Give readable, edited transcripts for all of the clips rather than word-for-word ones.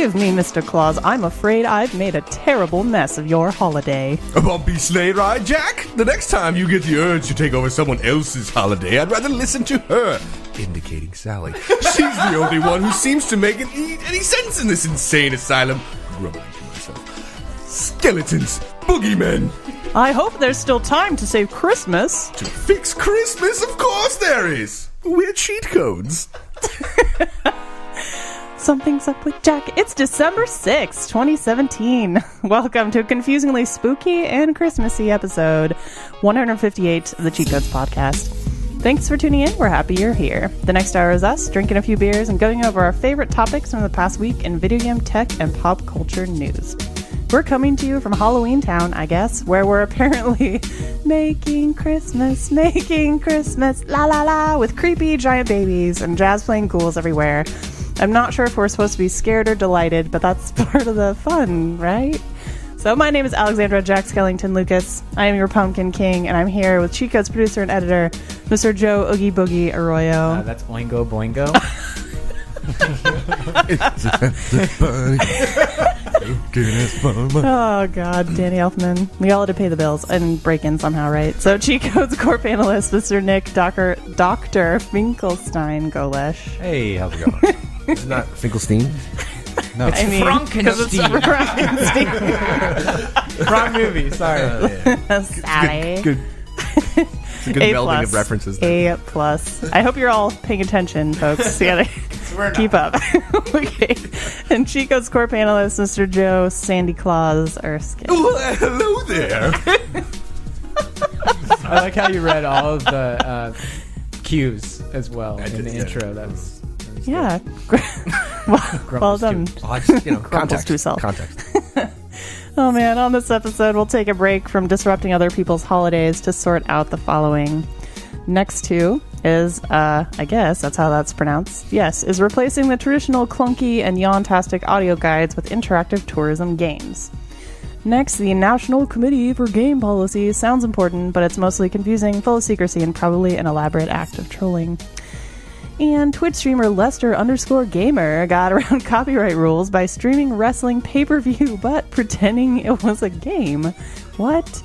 Forgive me, Mr. Claus. I'm afraid I've made a terrible mess of your holiday. A bumpy sleigh ride, Jack? The next time you get the urge to take over someone else's holiday, I'd rather listen to her. Indicating Sally. She's the only one who seems to make any sense in this insane asylum. Grumbling to myself. Skeletons. Boogeymen. I hope there's still time to save Christmas. To fix Christmas? Of course there is. We're cheat codes. Something's up with Jack. It's December 6th, 2017. Welcome to a confusingly spooky and Christmassy episode 158 of the Cheat Codes Podcast. Thanks for tuning in. We're happy you're here. The next hour is us drinking a few beers and going over our favorite topics from the past week in video game, tech, and pop culture news. We're coming to you from Halloween Town, I guess, where we're apparently making Christmas, la la la, with creepy giant babies and jazz playing ghouls everywhere. I'm not sure if we're supposed to be scared or delighted, but that's part of the fun, right? So my name is Alexandra Jack Skellington Lucas. I am your Pumpkin King, and I'm here with Cheat Codes producer and editor, Mr. Joe Oogie Boogie Arroyo. That's Oingo Boingo. Oh, God, Danny Elfman. We all had to pay the bills and break in somehow, right? So Cheat Codes core panelist, Mr. Nick Dr. Finkelstein Golesh. Hey, how's it going? It's not Finkelstein. No, it's Frankenstein. Wrong movie, sorry. Sally. Good. It's a good melding of references there. A+. I hope you're all paying attention, folks. You gotta keep up. Okay. And Cheat Codes core panelist, Mr. Joe Sandy Claus Erskine. Oh, hello there. I like how you read all of the cues as well in the intro. That was yeah. well done. Context. To self. Context. Oh man, on this episode, we'll take a break from disrupting other people's holidays to sort out the following. Nexto is, I guess that's how that's pronounced, yes, is replacing the traditional clunky and yawn-tastic audio guides with interactive tourism games. Next, the National Committee for Game Policy sounds important, but it's mostly confusing, full of secrecy, and probably an elaborate act of trolling. And Twitch streamer Lester_Gamer got around copyright rules by streaming wrestling pay-per-view, but pretending it was a game. What?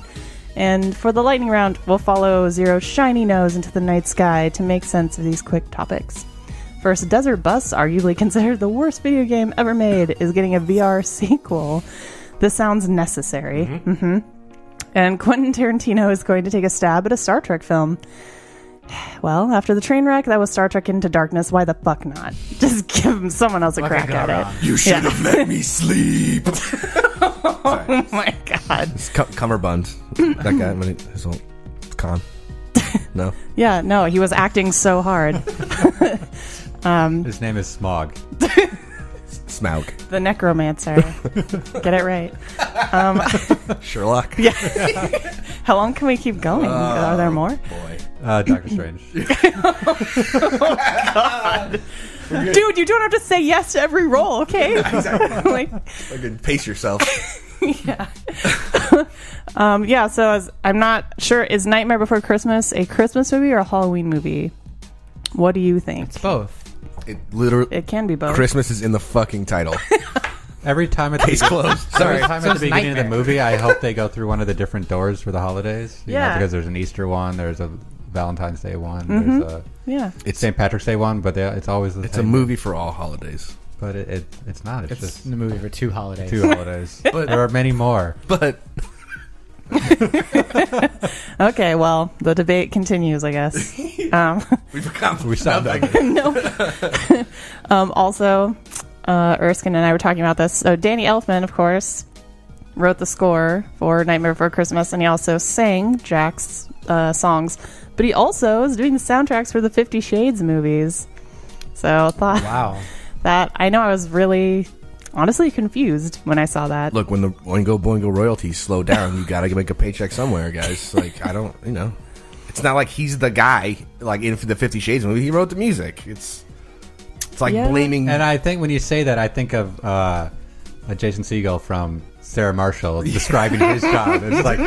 And for the lightning round, we'll follow Zero's shiny nose into the night sky to make sense of these quick topics. First, Desert Bus, arguably considered the worst video game ever made, is getting a VR sequel. This sounds necessary. And Quentin Tarantino is going to take a stab at a Star Trek film. Well, after the train wreck that was Star Trek Into Darkness, why the fuck not? Just give someone else a crack at it. You should have let me sleep. Oh my god. It's Cummerbund. That guy, his whole con. No? Yeah, no, he was acting so hard. His name is Smog. Smaug. The necromancer. Get it right. Sherlock. Yeah. How long can we keep going? Are there more? Boy. Doctor Strange. Oh, God. Dude, you don't have to say yes to every role, okay? Exactly. Pace yourself. Yeah. So I'm not sure, is Nightmare Before Christmas a Christmas movie or a Halloween movie? What do you think? It's both. It can be both. Christmas is in the fucking title. Every time at the beginning of the movie, I hope they go through one of the different doors for the holidays. You know, because there's an Easter one, there's a Valentine's Day one, there's a St. Patrick's Day one, but it's always the same. It's a movie for all holidays. But it's not. It's just the movie for two holidays. But there are many more. But okay, well, the debate continues, I guess. We stopped. Nope. Also, Erskine and I were talking about this. So Danny Elfman, of course, wrote the score for Nightmare Before Christmas, and he also sang Jack's songs. But he also is doing the soundtracks for the 50 Shades movies. So I thought, wow, that I know I was really, honestly confused when I saw that. Look, when the Oingo Boingo royalties slow down, you gotta make a paycheck somewhere, guys. Like, I don't, it's not like he's the guy, like in the 50 Shades movie. He wrote the music. It's like blaming. And I think when you say that, I think of Jason Segel from Sarah Marshall describing his job. It's like,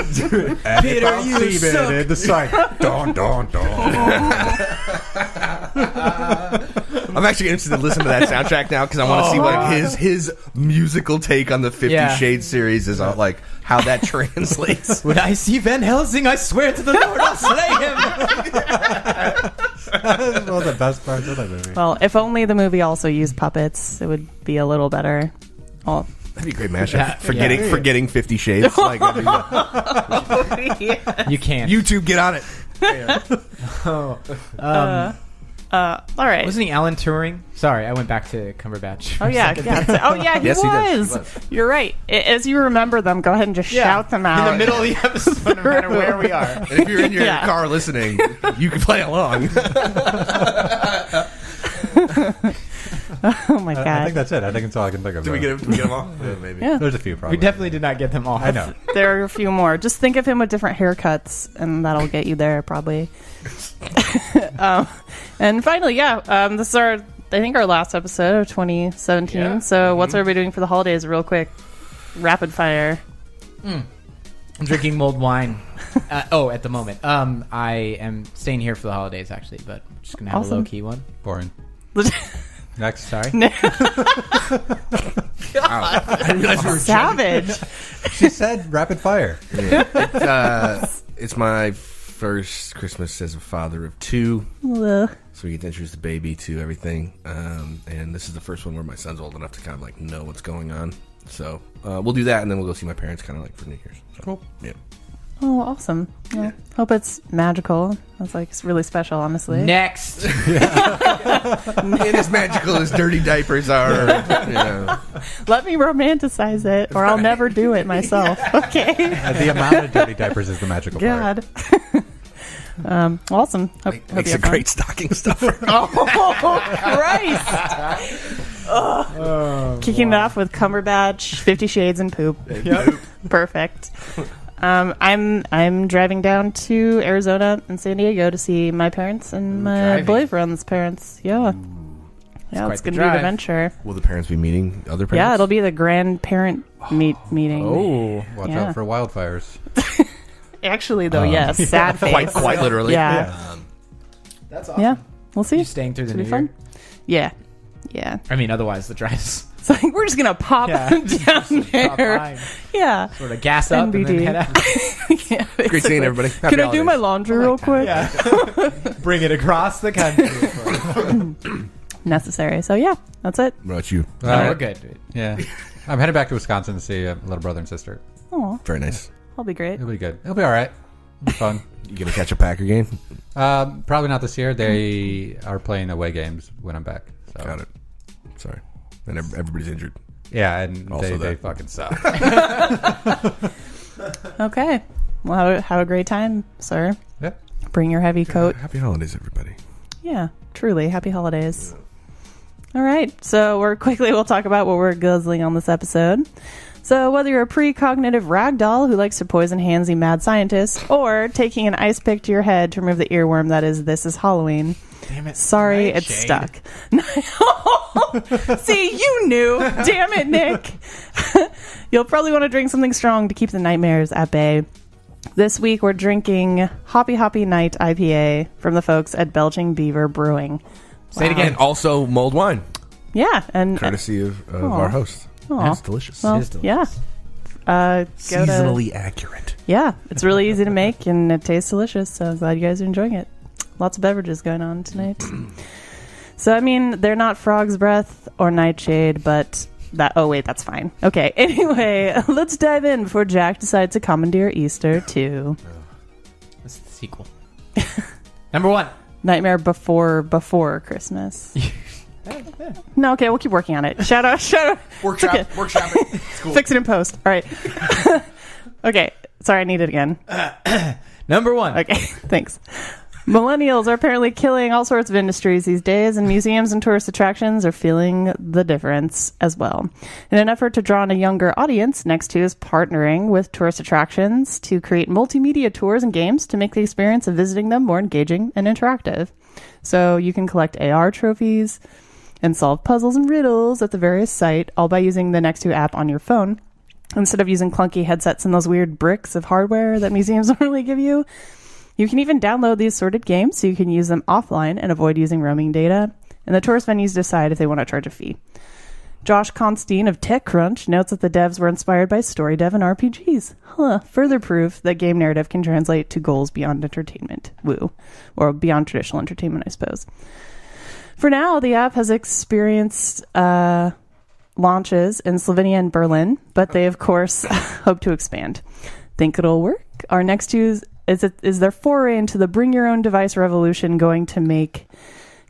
Peter, you suck. It's like, don, don, don. I'm actually interested to listen to that soundtrack now because I want to see like his musical take on the 50 Shades series is like how that translates. When I see Van Helsing, I swear to the Lord I'll slay him. That's one of the best parts of that movie. Well, if only the movie also used puppets, it would be a little better. Oh. That'd be a great mashup. Forgetting 50 Shades. Like, you can't. YouTube, get on it. All right. Wasn't he Alan Turing? Sorry, I went back to Cumberbatch. Oh yeah, he Yes, was. He was. You're right. As you remember them, go ahead and just shout them out in the middle of the episode, no matter where we are. And if you're in your car listening, you can play along. Oh my god! I think that's it. I think that's all I can think of. Did we get them all? Yeah, maybe. Yeah. There's a few probably. We definitely did not get them all. I know. There are a few more. Just think of him with different haircuts, and that'll get you there probably. And finally, this is I think our last episode of 2017. Yeah. So what's everybody doing for the holidays? Real quick, rapid fire. I'm drinking mulled wine. At the moment. I am staying here for the holidays actually, but I'm just gonna have a low key one. Boring. Next. Sorry. Wow. I didn't realize we were Savage. She said rapid fire. Yeah. It's my first Christmas as a father of two. Ugh. So we get to introduce the baby to everything. And this is the first one where my son's old enough to kind of like know what's going on. So we'll do that, and then we'll go see my parents kind of like for New Year's. So, cool. Yeah. Oh, awesome. Well, hope it's magical. That's like it's really special, honestly. Next. And as magical as dirty diapers are. Let me romanticize it, or I'll never do it myself. Okay. The amount of dirty diapers is the magical part. God. Awesome. Makes a great stocking stuffer. Oh, Christ. Kicking it off with Cumberbatch, 50 Shades, and poop. Yep. Perfect. I'm driving down to Arizona and San Diego to see my parents and my boyfriend's parents. Yeah. Yeah, it's going to be an adventure. Will the parents be meeting other parents? Yeah, it'll be the grandparent meeting. Oh. Watch out for wildfires. Actually, though, yes. Sad face. Quite literally. Yeah. That's awesome. Yeah. We'll see. You staying through the It'll New be Year? fun. Yeah. Yeah. I mean, otherwise the drives. It's like, we're just going to pop down there. Yeah. Sort of gas up and then head out. Yeah, great seeing everybody. Happy Can I do my laundry real quick? Yeah. Bring it across the country. Necessary. So, yeah, that's it. What about you? We're good, dude. Yeah. I'm headed back to Wisconsin to see a little brother and sister. Oh, Very nice. I'll be great. It'll be good. It'll be all right. It'll be fun. You gonna catch a Packer game? Probably not this year. They are playing away games when I'm back. So. Got it. Sorry. And everybody's injured. Yeah, and Also they fucking suck. Okay. Well, have a great time, sir. Yep. Bring your heavy coat. Happy holidays, everybody. Yeah, truly. Happy holidays. All right. So we'll talk about what we're guzzling on this episode. So whether you're a precognitive ragdoll who likes to poison handsy mad scientist, or taking an ice pick to your head to remove the earworm that is This Is Halloween. Damn it. Sorry, it's stuck. See, you knew. Damn it, Nick. You'll probably want to drink something strong to keep the nightmares at bay. This week, we're drinking Hoppy Hoppy Night IPA from the folks at Belching Beaver Brewing. Say it again. And also mulled wine. Yeah. And courtesy of our host. Aw. It's delicious. Well, It is delicious. yeah. Seasonally accurate. Yeah, it's really easy to make and it tastes delicious. So I'm glad you guys are enjoying it. Lots of beverages going on tonight. So, I mean, they're not Frog's Breath or Nightshade, but that's fine. Okay, anyway, let's dive in before Jack decides to commandeer Easter 2. This is the sequel. Number 1. Nightmare Before Christmas. No, okay, we'll keep working on it. Shout out. Workshop it. It's cool. Fix it in post. All right. Okay, sorry, I need it again. Number 1. Okay, thanks. Millennials are apparently killing all sorts of industries these days, and museums and tourist attractions are feeling the difference as well. In an effort to draw in a younger audience, Nexto is partnering with tourist attractions to create multimedia tours and games to make the experience of visiting them more engaging and interactive. So you can collect AR trophies and solve puzzles and riddles at the various site, all by using the Nexto app on your phone, instead of using clunky headsets and those weird bricks of hardware that museums normally give you. You can even download these sorted games so you can use them offline and avoid using roaming data. and the tourist venues decide if they want to charge a fee. Josh Constine of TechCrunch notes that the devs were inspired by story dev and RPGs. Further proof that game narrative can translate to goals beyond entertainment. Woo. Or beyond traditional entertainment, I suppose. For now, the app has experienced launches in Slovenia and Berlin, but they, of course, hope to expand. Think it'll work? Our next use is their foray into the bring your own device revolution going to make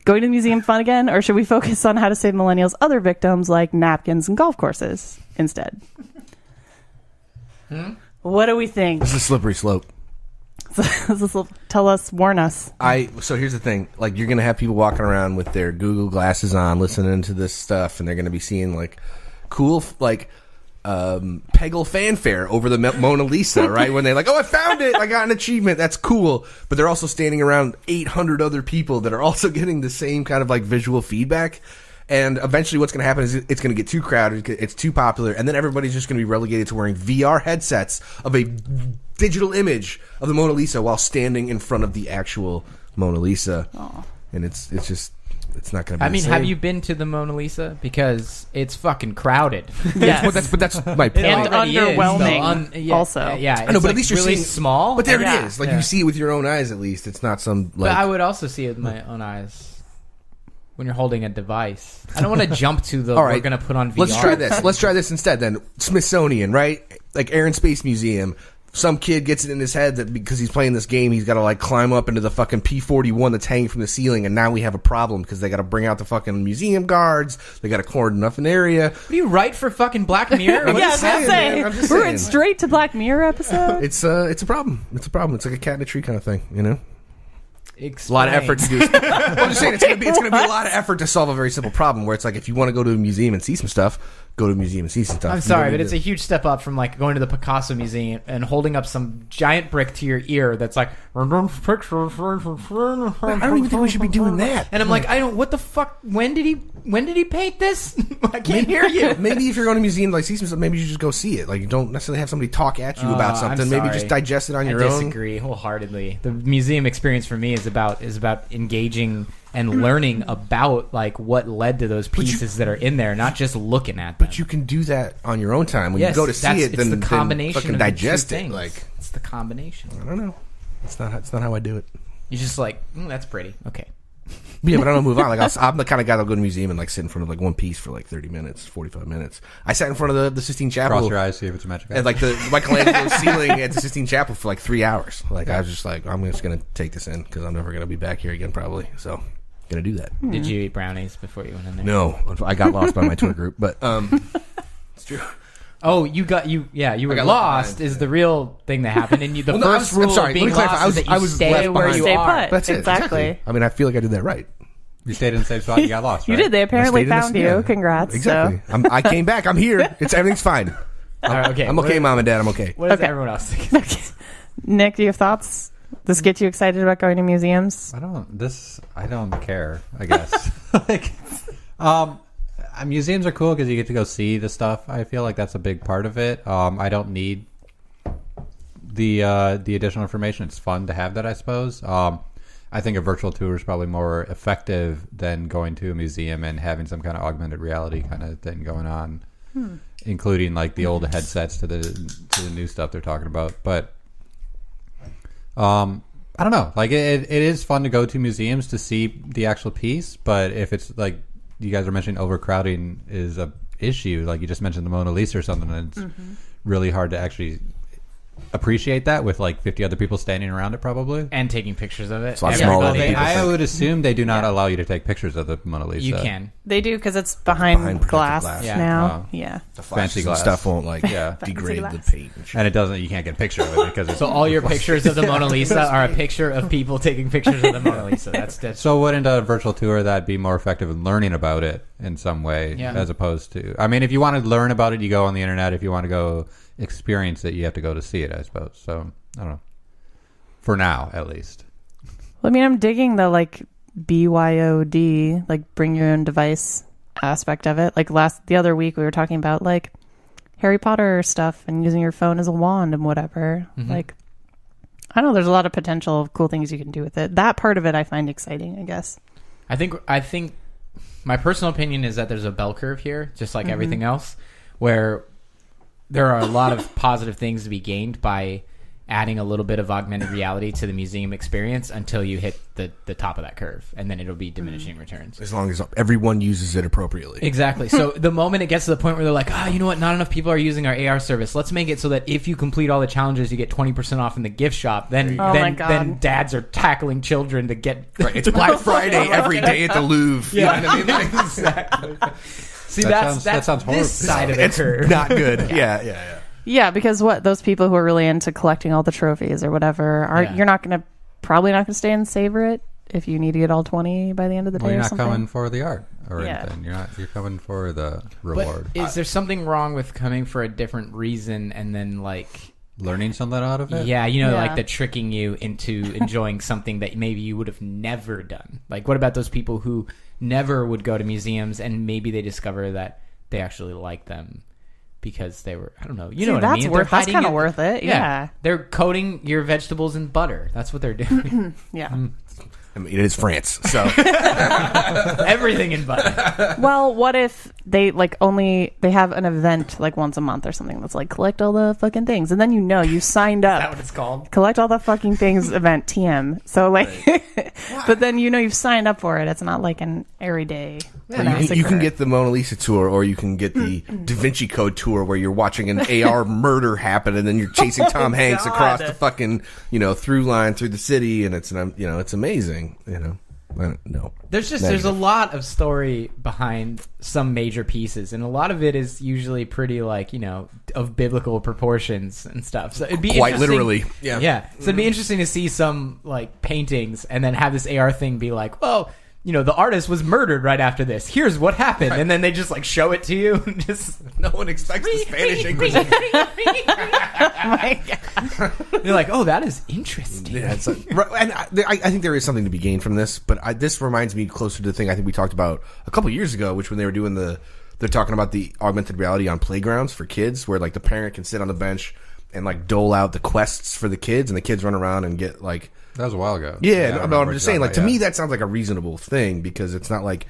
going to the museum fun again, or should we focus on how to save millennials' other victims like napkins and golf courses instead? What do we think? This is a slippery slope. Tell us, warn us. So here's the thing. Like, you're going to have people walking around with their Google glasses on, listening to this stuff, and they're going to be seeing, like, cool, like, Peggle fanfare over the Mona Lisa, right? When they're like, oh, I found it, I got an achievement, that's cool. But they're also standing around 800 other people that are also getting the same kind of like visual feedback. And eventually what's going to happen is it's going to get too crowded, it's too popular, and then everybody's just going to be relegated to wearing VR headsets of a digital image of the Mona Lisa while standing in front of the actual Mona Lisa. Aww. And it's not going to be I mean, the same. have you been to the Mona Lisa? Because it's fucking crowded. Yes. But that's my point. And underwhelming also. Yeah, I know, but at least you're really seeing small. But there it is. Like, you see it with your own eyes, at least. It's not some, like... But I would also see it with my own eyes when you're holding a device. I don't want to jump to the, All right, we're going to put on VR. Let's try this instead, then. Smithsonian, right? Like, Air and Space Museum. Some kid gets it in his head that because he's playing this game, he's got to, like, climb up into the fucking P-41 that's hanging from the ceiling, and now we have a problem because they got to bring out the fucking museum guards. They got to cordon off an area. What are you, right for fucking Black Mirror? Yeah, I was going to say. We're in straight to Black Mirror episode. It's a problem. It's a problem. It's like a cat in a tree kind of thing, you know? Explain. A lot of effort to do. I'm just saying it's going to be a lot of effort to solve a very simple problem. Where it's like if you want to go to a museum and see some stuff, go to a museum and see some stuff. I'm sorry, but it's a huge step up from like going to the Picasso Museum and holding up some giant brick to your ear that's like. I don't even think we should be doing that. And I'm like, I don't. What the fuck? When did he paint this? I can't hear you. Maybe if you're going to a museum like see some stuff, maybe you should just go see it. Like you don't necessarily have somebody talk at you about something. Maybe just digest it on your own. I disagree wholeheartedly. The museum experience for me is about engaging and learning about like what led to those pieces that are in there, not just looking at them. But you can do that on your own time when you go to see it. Then the combination fucking of digest the two it. things. Like it's the combination. I don't know. It's not how I do it. You're just like, that's pretty. Okay. Yeah, but I don't move on. Like I'm the kind of guy that'll go to a museum and like sit in front of like one piece for like 30 minutes, 45 minutes. I sat in front of the Sistine Chapel. Cross your eyes, see if it's a magic. And like the Michelangelo ceiling at the Sistine Chapel for like 3 hours. Like I was just like, I'm just gonna take this in because I'm never gonna be back here again probably. So gonna do that. Did you eat brownies before you went in there? No, I got lost by my tour group, but it's true. Oh, you were lost is the real thing that happened, and the first rule of being lost is that you stay where you are. That's it. Exactly. I mean, I feel like I did that right. You stayed in the same spot. You got lost. Right? You did. They apparently found you. Yeah. Congrats. Exactly. So. I came back. I'm here. Everything's fine. Okay. I'm okay, Mom and Dad. I'm okay. What does everyone else think? Okay. Nick, do you have thoughts? Does this get you excited about going to museums? I don't care. I guess. Museums are cool because you get to go see the stuff. I feel like that's a big part of it. I don't need the additional information. It's fun to have that, I suppose. I think a virtual tour is probably more effective than going to a museum and having some kind of augmented reality kind of thing going on, including like the old headsets to the new stuff they're talking about. But I don't know. Like it is fun to go to museums to see the actual piece, but if it's like you guys are mentioning overcrowding is a issue, like you just mentioned the Mona Lisa or something, and it's really hard to actually appreciate that with like 50 other people standing around it probably and taking pictures of it. I would assume they do not allow you to take pictures of the Mona Lisa. You can. They do because it's behind glass now. The fancy glass stuff won't like degrade the paint, and it doesn't. You can't get a picture of it because it's so all your pictures of the Mona Lisa are a picture of people taking pictures of the Mona Lisa. That's so. Wouldn't a virtual tour that be more effective in learning about it in some way as opposed to? I mean, if you want to learn about it, you go on the internet. If you want to go experience it, you have to go to see it, I suppose. So I don't know. For now, at least. Well, I mean, I'm digging the like BYOD, like bring your own device aspect of it. Like the other week we were talking about like Harry Potter stuff and using your phone as a wand and whatever. Like I don't know, there's a lot of potential cool things you can do with it. That part of it I find exciting, I guess. I think my personal opinion is that there's a bell curve here, just like everything else, where there are a lot of positive things to be gained by adding a little bit of augmented reality to the museum experience until you hit the top of that curve, and then it'll be diminishing returns. As long as everyone uses it appropriately. Exactly. So the moment it gets to the point where they're like, you know what, not enough people are using our AR service, let's make it so that if you complete all the challenges, you get 20% off in the gift shop. Then dads are tackling children to get... Right. It's Black Friday every day at the Louvre. Yeah. You know what I mean? Exactly. See, that sounds horrible. This side of the curve. Not good. Yeah. Yeah, because those people who are really into collecting all the trophies or whatever, you're probably not gonna stay and savor it if you need to get all 20 by the end of the day. You're or not something. coming for the art or anything. You're coming for the reward. But is there something wrong with coming for a different reason and then learning something out of it? Yeah, like the tricking you into enjoying something that maybe you would have never done. Like, what about those people who never would go to museums and maybe they discover that they actually like them because they were, I don't know, know what I mean? That's kind of worth it. Yeah. They're coating your vegetables in butter. That's what they're doing. Yeah. I mean, it is France, so everything in butter. Well, what if they they have an event once a month or something that's collect all the fucking things, and then you signed up. Is that what it's called? Collect all the fucking things event TM. So but then you've signed up for it. It's not like an everyday. You can get the Mona Lisa tour, or you can get the Da Vinci Code tour, where you're watching an AR murder happen, and then you're chasing Tom Hanks across the fucking through line through the city, and it's it's amazing. No. There's a lot of story behind some major pieces, and a lot of it is usually pretty of biblical proportions and stuff. So it'd be quite literally. Yeah. So it'd be interesting to see some paintings and then have this AR thing be well, the artist was murdered right after this. Here's what happened. And then they just and get to you. Just no one expects the Spanish Inquisition. Oh my God. You're that is interesting. Yeah, and I think there is something to be gained from this, but this reminds me closer to the thing I think we talked about a couple years ago, which when they were doing they're talking about the augmented reality on playgrounds for kids, where the parent can sit on the bench and dole out the quests for the kids, and the kids run around and get That was a while ago. Yeah, I'm just saying, to me, that sounds like a reasonable thing, because it's not like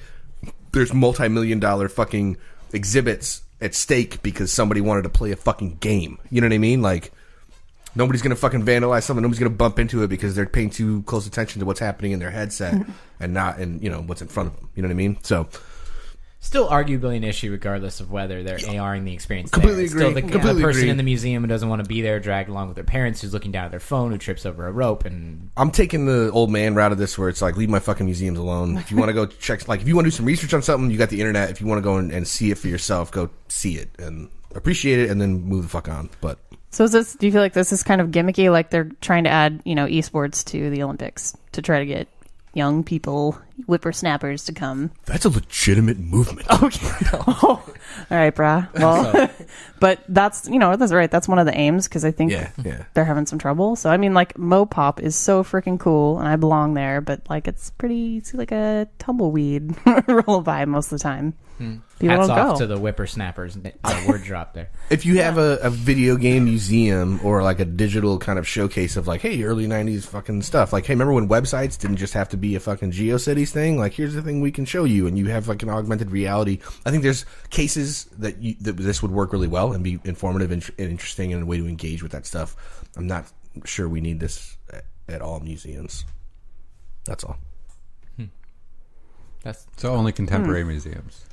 there's multi-million-dollar fucking exhibits at stake because somebody wanted to play a fucking game. You know what I mean? Nobody's going to fucking vandalize something. Nobody's going to bump into it because they're paying too close attention to what's happening in their headset and not in, what's in front of them. You know what I mean? So... Still arguably an issue regardless of whether they're ARing the experience. Completely there. agree. Still the person in the museum who doesn't want to be there dragged along with their parents who's looking down at their phone who trips over a rope. And I'm taking the old man route of this, where it's leave my fucking museums alone. If you want to go check, if you want to do some research on something, you got the internet. If you want to go and see it for yourself, go see it and appreciate it and then move the fuck on. But so do you feel like this is kind of gimmicky, like they're trying to add esports to the Olympics to try to get young people, whippersnappers, to come? That's a legitimate movement. Okay. All right, brah. Well, but that's that's right. That's one of the aims, because I think they're having some trouble. So I mean, Mopop is so freaking cool, and I belong there. But it's like a tumbleweed roll by most of the time. Hats off to the whippersnappers. Word drop there. If you have a video game museum or a digital kind of showcase of hey, early 90s fucking stuff, hey, remember when websites didn't just have to be a fucking GeoCities thing? Here's the thing we can show you, and you have an augmented reality. I think there's cases that this would work really well and be informative and interesting, and a way to engage with that stuff. I'm not sure we need this at all museums. That's all. So only contemporary museums.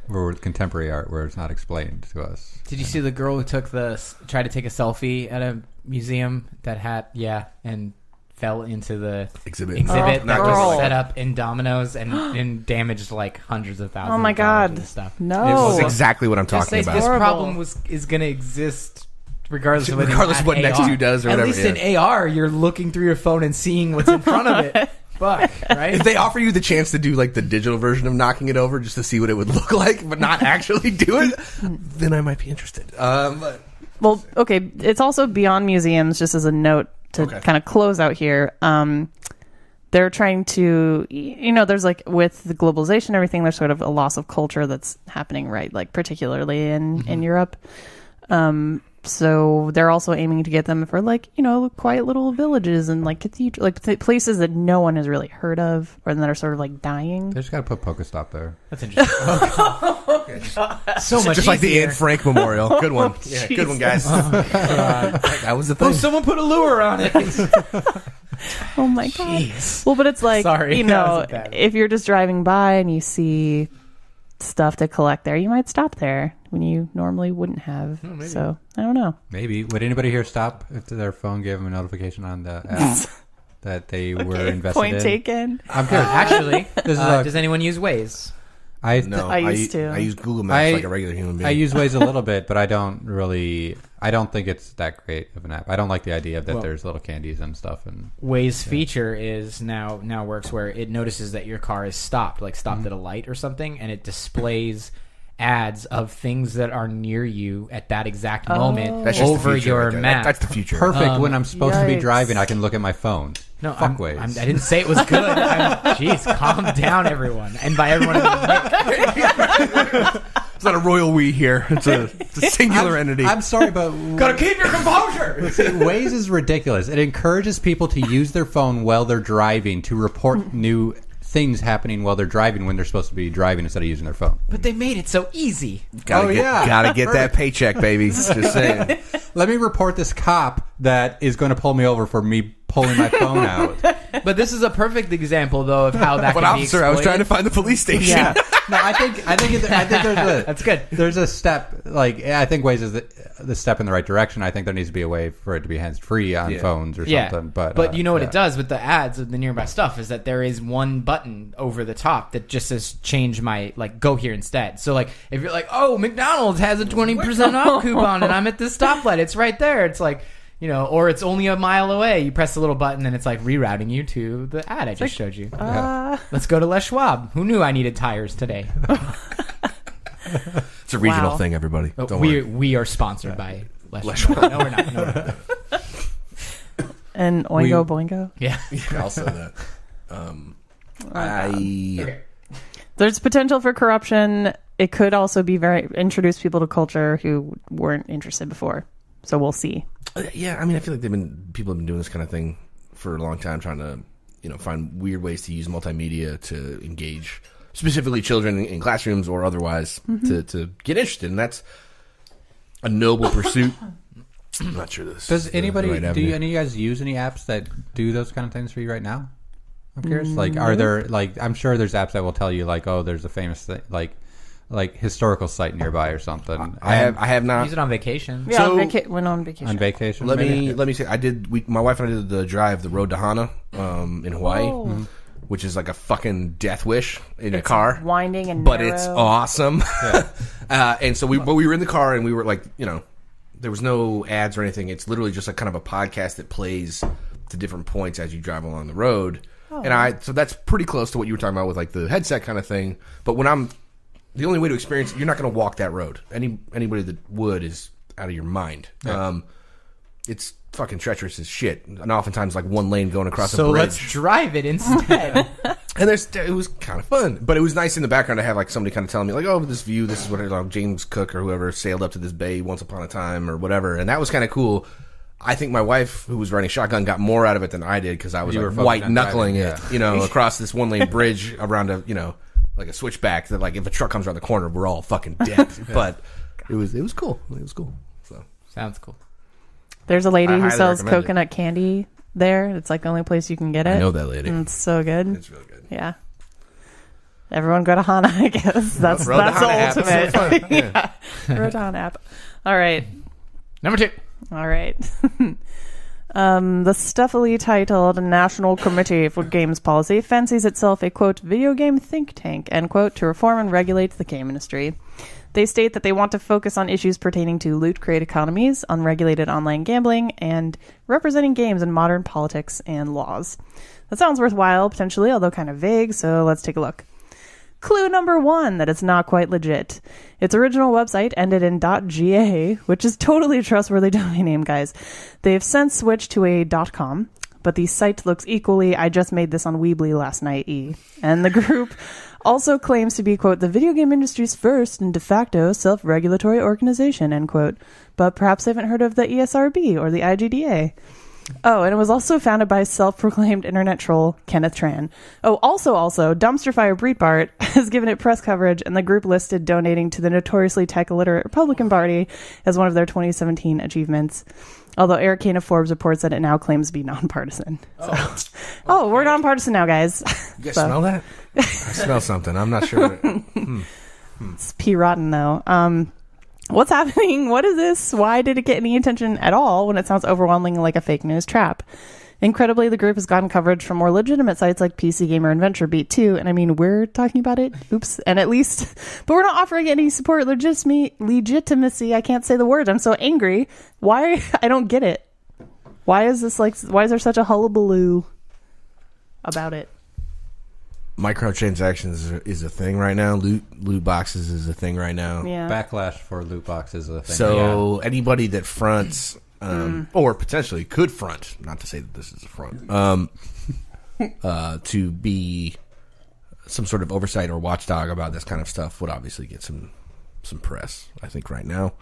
Or contemporary art where it's not explained to us. Did you see the girl who tried to take a selfie at a museum that had and fell into the exhibit that was set up in dominoes and damaged hundreds of thousands. Oh my God! Of stuff. No, this is exactly what I'm talking about. This problem is going to exist regardless of what Nexto does or whatever. At least in AR, you're looking through your phone and seeing what's in front of it. Fuck, right? If they offer you the chance to do the digital version of knocking it over just to see what it would look like, but not actually do it, then I might be interested. Well, okay. It's also beyond museums, just as a note to kind of close out here. They're trying to, there's with the globalization and everything, there's sort of a loss of culture that's happening, right? Particularly in Europe. So they're also aiming to get them for like, quiet little villages and like cathedral, like places that no one has really heard of or that are sort of like dying. They just got to put Pokestop there. That's interesting. So much just like the easier. Anne Frank Memorial. Good one. Yeah, good one, guys. That was the thing. Oh, someone put a lure on it. Oh my God. Jeez. Well, but it's like, Sorry, that wasn't bad. if you're just driving by and you see stuff to collect there, you might stop there when you normally wouldn't have. So I don't know. Maybe. Would anybody here stop if their phone gave them a notification on the app that they were invested Point in? taken. I'm good. Actually, does anyone use Waze? I used to. I use Google Maps like a regular human being. I use Waze a little bit, but I don't think it's that great of an app. I don't like the idea that there's little candies and stuff. And Waze feature is now works where it notices that your car is stopped at a light or something, and it displays ads of things that are near you at that exact moment That's just the over future your right there. map. That's the future. perfect when I'm supposed to be Yikes. driving, I can look at my phone. No, Fuck Waze. I didn't say it was good. Jeez, calm down, everyone. And by everyone, I mean Nick. It's not a royal we here. It's a singular entity. I'm sorry, but Gotta keep your composure. See, Waze is ridiculous. It encourages people to use their phone while they're driving to report new things happening while they're driving when they're supposed to be driving instead of using their phone. But they made it so easy. Gotta get that paycheck, baby. Just saying. Let me report this cop that is going to pull me over for me pulling my phone out. But this is a perfect example, though, of how that But can be officer, I was trying to find the police station. Yeah. No, I think there's a That's good. There's a step I think Waze is the step in the right direction. I think there needs to be a way for it to be hands free on phones or something. But you know what it does with the ads of the nearby stuff is that there is one button over the top that just says change my go here instead. So if you're like, oh, McDonald's has a 20% off coupon and I'm at this stoplight, it's right there. It's like, or it's only a mile away. You press the little button and it's like rerouting you to the ad I just showed you. Let's go to Les Schwab. Who knew I needed tires today? It's a regional thing, everybody. Don't worry. We are sponsored by Les Schwab. No, we're not. No. And Oingo Boingo. Yeah. I'll say that. There's potential for corruption. It could also be introduce people to culture who weren't interested before. So we'll see. Yeah, I mean, I feel like people have been doing this kind of thing for a long time, trying to, find weird ways to use multimedia to engage specifically children in classrooms or otherwise to get interested, and that's a noble pursuit. I'm not sure this. Does anybody? Do any of you guys use any apps that do those kind of things for you right now? I'm curious. Are there I'm sure there's apps that will tell you there's a famous thing historical site nearby or something. I have not. Use it on vacation. Yeah, So- went on vacation. On vacation. Let me say, my wife and I did the road to Hana in Hawaii, which is like a fucking death wish in a car. Winding and but narrow. it's awesome. And so we were in the car and we were there was no ads or anything. It's literally just kind of a podcast that plays to different points as you drive along the road. So that's pretty close to what you were talking about with the headset kind of thing. But the only way to experience it, you're not going to walk that road. Anybody that would is out of your mind. Yeah. It's fucking treacherous as shit, and oftentimes one lane going across a bridge. So let's drive it instead. And it was kind of fun, but it was nice in the background to have somebody kind of telling me this view, this is what James Cook or whoever sailed up to this bay once upon a time or whatever, and that was kind of cool. I think my wife, who was riding shotgun, got more out of it than I did because I was white knuckling it, across this one lane bridge around a a switchback that if a truck comes around the corner, we're all fucking dead. But it was cool. It was cool. So sounds cool. There's a lady who highly sells recommend coconut candy there. It's the only place you can get it. I know that lady. And it's so good. It's really good. Yeah. Everyone go to Hana, I guess. That's the ultimate. Yeah. Road to Hana app. All right. Number 2. All right. The stuffily titled National Committee for Games Policy fancies itself a, quote, video game think tank, end quote, to reform and regulate the game industry. They state that they want to focus on issues pertaining to loot crate economies, unregulated online gambling, and representing games in modern politics and laws. That sounds worthwhile, potentially, although kind of vague, so let's take a look. Clue number 1, that it's not quite legit. Its original website ended in .ga, which is totally a trustworthy domain name, guys. They've since switched to a .com, but the site looks equally I just made this on Weebly last night, and the group also claims to be, quote, the video game industry's first and de facto self-regulatory organization, end quote. But perhaps they haven't heard of the ESRB or the IGDA. Oh, and it was also founded by self-proclaimed internet troll Kenneth Tran. Oh, also, Dumpster Fire Breitbart has given it press coverage, and the group listed donating to the notoriously tech-illiterate Republican Party as one of their 2017 achievements. Although Eric Kane of Forbes reports that it now claims to be nonpartisan. So, we're nonpartisan now, guys. You guys smell that? I smell something. I'm not sure. It's pea rotten, though. What's happening? What is this? Why did it get any attention at all when it sounds overwhelmingly like a fake news trap? Incredibly, the group has gotten coverage from more legitimate sites like PC Gamer and VentureBeat too. And I mean, we're talking about it. Oops. And at least, but we're not offering any support legitimacy. I can't say the word. I'm so angry. Why? I don't get it. Why is there such a hullabaloo about it? Microtransactions is a thing right now. Loot boxes is a thing right now. Yeah. Backlash for loot boxes is a thing. So anybody that fronts, or potentially could front, not to say that this is a front, to be some sort of oversight or watchdog about this kind of stuff would obviously get some press. I think right now,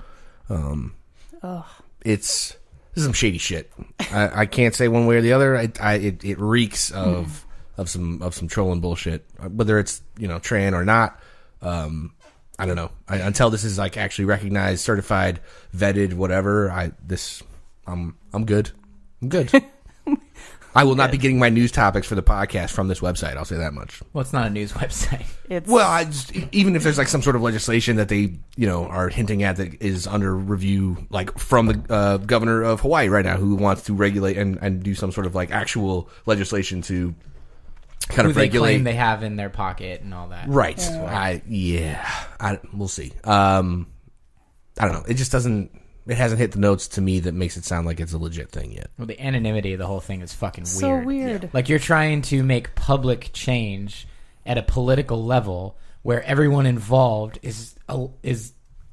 this is some shady shit. I can't say one way or the other. It reeks of some trolling bullshit, whether it's Tran or not. I don't know. Until this is like actually recognized, certified, vetted, whatever. I'm good. I'm good. I will not be getting my news topics for the podcast from this website. I'll say that much. Well, it's not a news website. Even if there's like some sort of legislation that they are hinting at that is under review, like from the governor of Hawaii right now, who wants to regulate and do some sort of like actual legislation to kind of regulate. They claim they have in their pocket and all that. Right. We'll see. I don't know. It just doesn't. It hasn't hit the notes to me that makes it sound like it's a legit thing yet. Well, the anonymity of the whole thing is fucking weird. So weird. Yeah. Like, you're trying to make public change at a political level where everyone involved is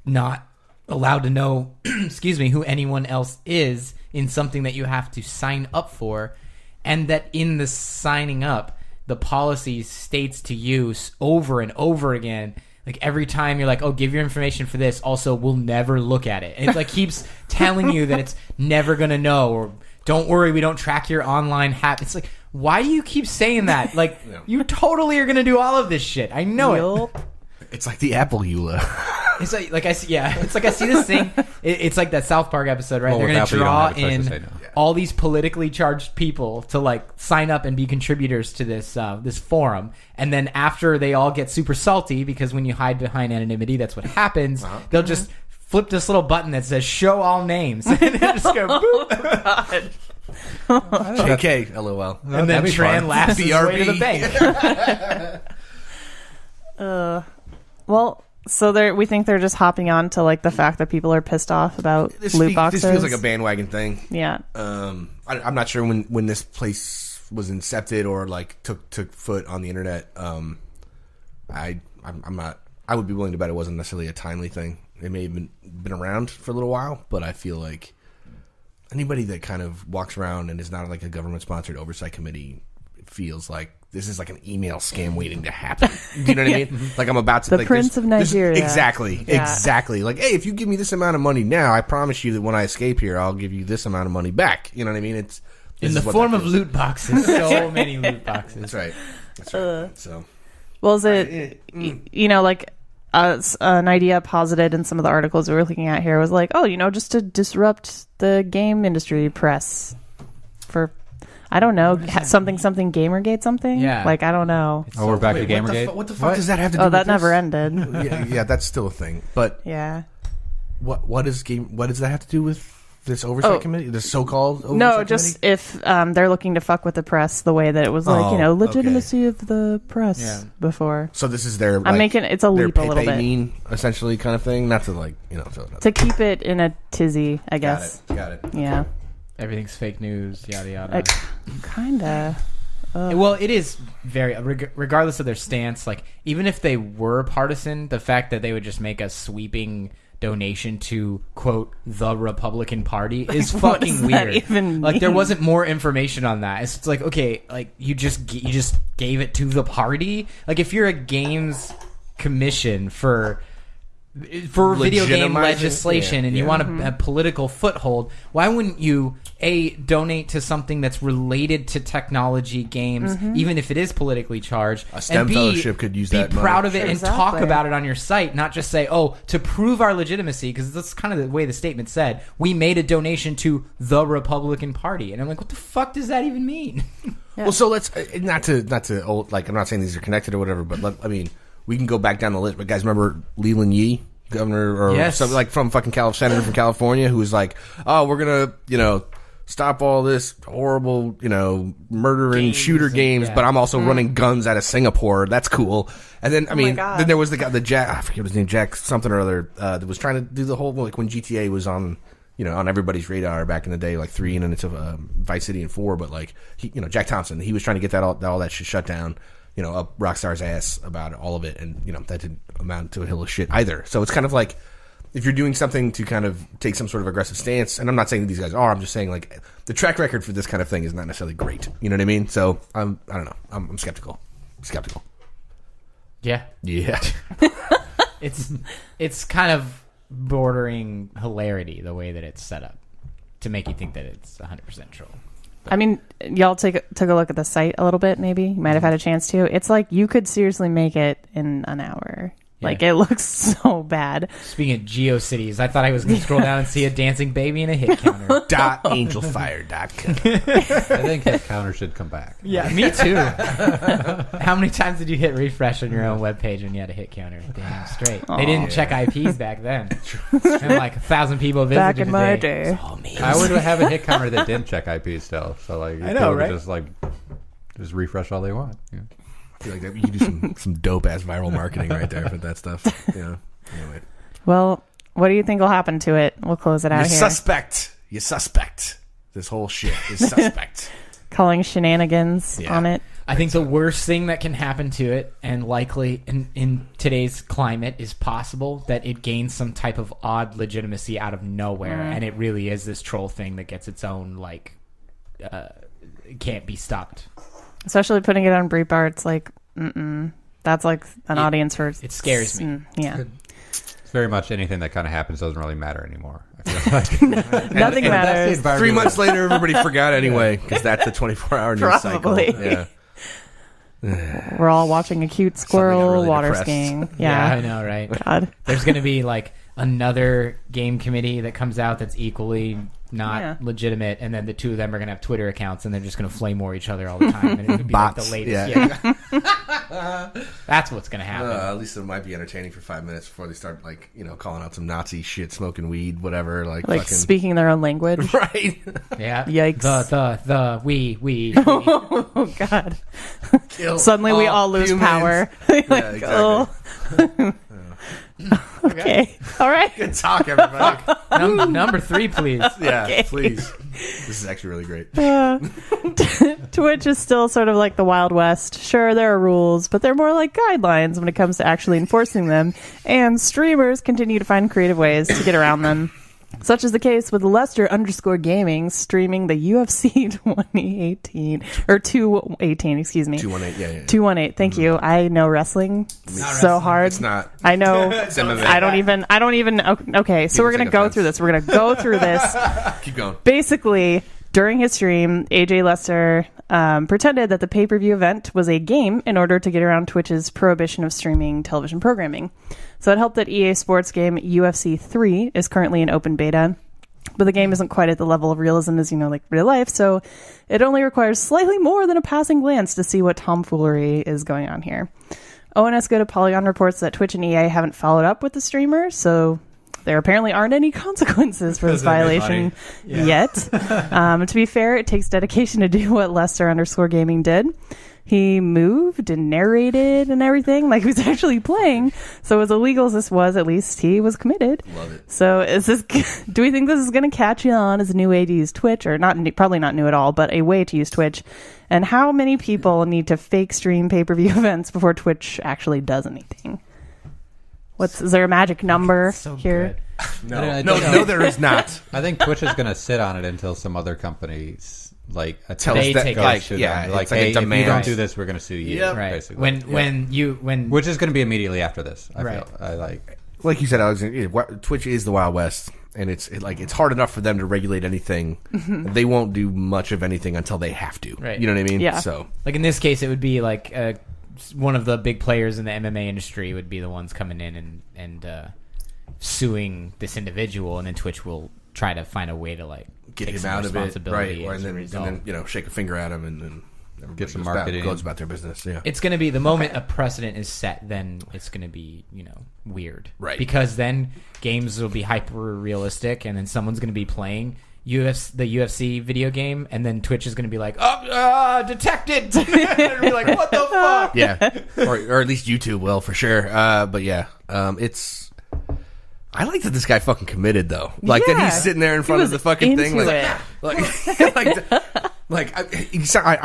not allowed to know, excuse me, who anyone else is in something that you have to sign up for, and that in the signing up, the policy states to you over and over again. Like, every time you're like, oh, give your information for this. Also, we'll never look at it. And it like keeps telling you that it's never going to know. Or, don't worry, we don't track your online habits. It's like, why do you keep saying that? Like, you totally are going to do all of this shit. I know it. It's like the Apple EULA. It's like I see. Yeah, it's like I see this thing. It's like that South Park episode, right? They're going to draw in all these politically charged people to like sign up and be contributors to this this forum, and then after they all get super salty because when you hide behind anonymity, that's what happens. They'll just flip this little button that says "Show all names," and just go boop. JK, LOL, and then Tran laughs his way to the bank. Well, so we think they're just hopping on to like the fact that people are pissed off about loot boxes. This feels like a bandwagon thing. Yeah. I'm not sure when this place was incepted or like took foot on the internet. I'm not. I would be willing to bet it wasn't necessarily a timely thing. It may have been around for a little while, but I feel like anybody that kind of walks around and is not like a government sponsored oversight committee feels like this is like an email scam waiting to happen. Do you know what I mean? Like I'm about to the like Prince of Nigeria. Exactly. Like, hey, if you give me this amount of money now, I promise you that when I escape here, I'll give you this amount of money back. You know what I mean? It's in the form of loot boxes. So many loot boxes. That's right. So, well, is it like an idea posited in some of the articles we were looking at here was like, just to disrupt the game industry press for. I don't know, something Gamergate something? Yeah. Like, I don't know. We're back to Gamergate? What the fuck does that have to do with that this? never ended. yeah, that's still a thing. But yeah. What does that have to do with this oversight committee? The so-called oversight committee? No, just if they're looking to fuck with the press the way that it was like, legitimacy of the press before. So this is their it's a leap a little bit. Mean, essentially, kind of thing. Not to like, to keep it in a tizzy, I guess. Got it. Yeah. Everything's fake news, yada yada. Kinda. Well, it is very, regardless of their stance, like, even if they were partisan, the fact that they would just make a sweeping donation to, quote, the Republican Party is fucking weird. Even like, there wasn't more information on that. It's like, okay, like, you just gave it to the party. Like, if you're a games commission for video game legislation and you want a political foothold, why wouldn't you donate to something that's related to technology games, even if it is politically charged? A STEM fellowship could use that. Be proud of it and talk about it on your site, not just say, to prove our legitimacy, because that's kind of the way the statement said. We made a donation to the Republican Party, and I'm like, what the fuck does that even mean? Well, so let's not to I'm not saying these are connected or whatever, but we can go back down the list. But guys, remember Leland Yee, governor or something like from fucking senator from California, who was like, "Oh, we're gonna, stop all this horrible, murder shooter games, but I'm also running guns out of Singapore. That's cool." And then then there was the guy, Jack, I forget his name, Jack something or other, that was trying to do the whole when GTA was on. On everybody's radar back in the day, like 3 and then it's Vice City and 4. But Jack Thompson, he was trying to get all that shit shut down. Up Rockstar's ass about all of it, and that didn't amount to a hill of shit either. So it's kind of like if you're doing something to kind of take some sort of aggressive stance, and I'm not saying that these guys are. I'm just saying the track record for this kind of thing is not necessarily great. You know what I mean? So I don't know. I'm skeptical. Yeah. It's kind of bordering hilarity the way that it's set up to make you think that it's 100% troll. I mean, y'all took a look at the site a little bit, maybe. You might have had a chance to. It's like you could seriously make it in an hour. Yeah. Like, it looks so bad. Speaking of GeoCities, I thought I was going to scroll down and see a dancing baby and a hit counter. .angelfire.com. I think hit counter should come back. Yeah, me too. How many times did you hit refresh on your own webpage when you had a hit counter? Damn straight. They didn't check IPs back then. And 1,000 people visited back in my day. I would have a hit counter that didn't check IPs still. So I know, right? Just refresh all they want. Yeah. I feel like that, you could do some dope ass viral marketing right there for that stuff. Yeah. Anyway. Well, what do you think will happen to it? We'll close it out here. You suspect. This whole shit is suspect. Calling shenanigans on it. I think the worst thing that can happen to it, and likely in today's climate, is possible that it gains some type of odd legitimacy out of nowhere, and it really is this troll thing that gets its own can't be stopped. Especially putting it on Breitbart's that's like an audience for... It scares me. Yeah. It's very much anything that kind of happens doesn't really matter anymore. I feel like. Nothing matters. 3 months later, everybody forgot anyway, because that's the 24-hour news cycle. Yeah. We're all watching a cute squirrel really water depressed. skiing. Yeah, I know, right? God. There's going to be another game committee that comes out that's equally not legitimate, and then the two of them are going to have Twitter accounts, and they're just going to flame war each other all the time, and it's going to be Bots. the latest. Yeah. That's what's going to happen. At least it might be entertaining for 5 minutes before they start calling out some Nazi shit, smoking weed, whatever, fucking... speaking their own language. Right. Yeah. Yikes. We. Oh God. Suddenly we all lose humans. power. Exactly. Okay. All right. Good talk, everybody. Number 3, please. Yeah, please. This is actually really great. Twitch is still sort of like the Wild West. Sure, there are rules, but they're more like guidelines when it comes to actually enforcing them, and streamers continue to find creative ways to get around them. Such is the case with Lester_Gaming streaming the UFC 2018 or 218, excuse me. 218, yeah. 218. Thank you. I know wrestling so hard. It's not. I know. MMA. I don't even. Okay, so we're gonna go through this. We're gonna go through this. Keep going. Basically, during his stream, AJ Lester pretended that the pay-per-view event was a game in order to get around Twitch's prohibition of streaming television programming. So it helped that EA Sports game UFC 3 is currently in open beta, but the game isn't quite at the level of realism as like real life, so it only requires slightly more than a passing glance to see what tomfoolery is going on here. ONS Go to Polygon reports that Twitch and EA haven't followed up with the streamer, so there apparently aren't any consequences for this violation yet. To be fair, it takes dedication to do what Lester_Gaming did. He moved and narrated and everything like he was actually playing. So as illegal as this was, at least he was committed. Love it. So do we think this is going to catch on as a new way to use Twitch, or probably not new at all, but a way to use Twitch? And how many people need to fake stream pay-per-view events before Twitch actually does anything? Is there a magic number here? No, there is not. I think Twitch is going to sit on it until some other companies like tell us that, like, yeah, like, hey, if you don't do this, we're going to sue you. Yep. Right. Basically. When which is going to be immediately after this. I right. feel. Like you said, Alexander, Twitch is the Wild West, and it's hard enough for them to regulate anything. They won't do much of anything until they have to. Right. You know what I mean? Yeah. So, like in this case, it would be like one of the big players in the MMA industry would be the ones coming in and suing this individual, and then Twitch will try to find a way to like get take him some out of it, responsibility right? And then shake a finger at him, and then get some marketing. Goes about their business. Yeah, it's going to be the moment a precedent is set, then it's going to be weird, right? Because then games will be hyper realistic, and then someone's going to be playing the UFC video game, and then Twitch is going to be like, detected, and it'll be like, what the fuck? Yeah, or at least YouTube will for sure. But yeah, it's. I like that this guy fucking committed though. Like that he's sitting there in front of the fucking thing, I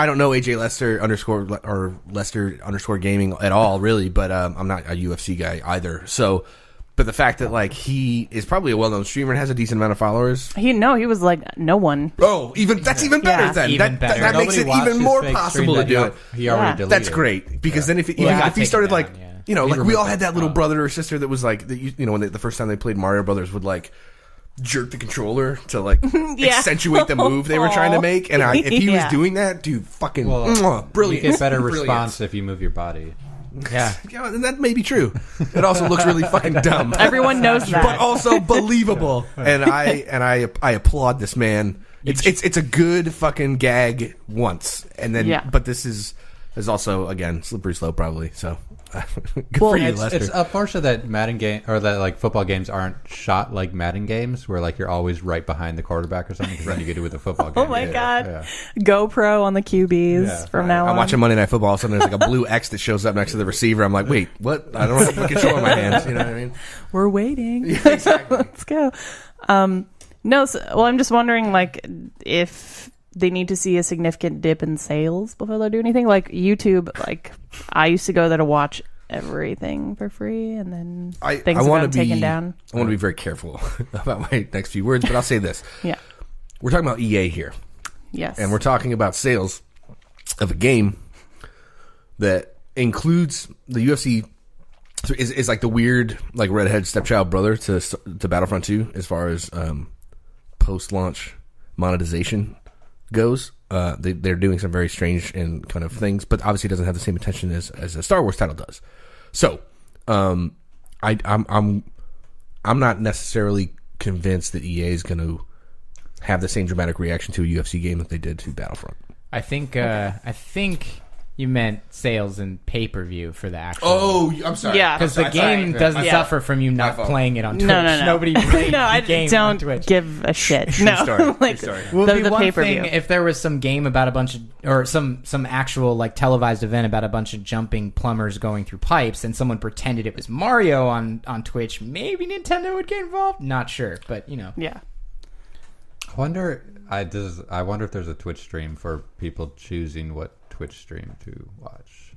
don't know AJ Lester _ gaming at all, really, but I'm not a UFC guy either. So, but the fact that like he is probably a well-known streamer and has a decent amount of followers. He was like no one. Oh, that's even better then. Even better. That makes it even more possible to do it. He already deleted. That's great because then if he started like. Like we all had that little brother or sister that was like, when the first time they played Mario Brothers would like jerk the controller to like accentuate the move they were trying to make. And if he was doing that, dude, fucking brilliant. You get better response if you move your body. Yeah, and that may be true. It also looks really fucking dumb. Everyone knows that, but also believable. And I applaud this man. It's a good fucking gag once, and then but this is also again slippery slope probably. So. Good for you, Lester. It's unfortunate that Madden game or that like football games aren't shot like Madden games, where like you're always right behind the quarterback or something. Because then you get to do with a football game. Oh my god! GoPro on the QBs from now on. I'm watching Monday Night Football. All of a sudden, there's like a blue X that shows up next to the receiver. I'm like, wait, what? I don't have a control in my hands. You know what I mean? We're waiting. Yeah, exactly. Let's go. I'm just wondering, like, if they need to see a significant dip in sales before they'll do anything. Like YouTube, like I used to go there to watch everything for free, and then things got taken down. I want to be very careful about my next few words, but I'll say this. Yeah. We're talking about EA here. Yes. And we're talking about sales of a game that includes the UFC is like the weird like redhead stepchild brother to Battlefront 2 as far as post-launch monetization goes. They're doing some very strange and kind of things, but obviously it doesn't have the same attention as a Star Wars title does. So, I'm not necessarily convinced that EA is going to have the same dramatic reaction to a UFC game that they did to Battlefront. I think you meant sales and pay-per-view for the actual. Oh, I'm sorry. Yeah, because the game doesn't suffer from you not playing it on Twitch. No. Nobody plays I the game don't on Twitch. give a shit. True story. Like, True story. Well, it'd be the one pay-per-view. thing if there was some game about a bunch of, or some actual like televised event about a bunch of jumping plumbers going through pipes, and someone pretended it was Mario on Twitch. Maybe Nintendo would get involved. Not sure, but Yeah. I wonder if there's a Twitch stream for people choosing what Twitch stream to watch.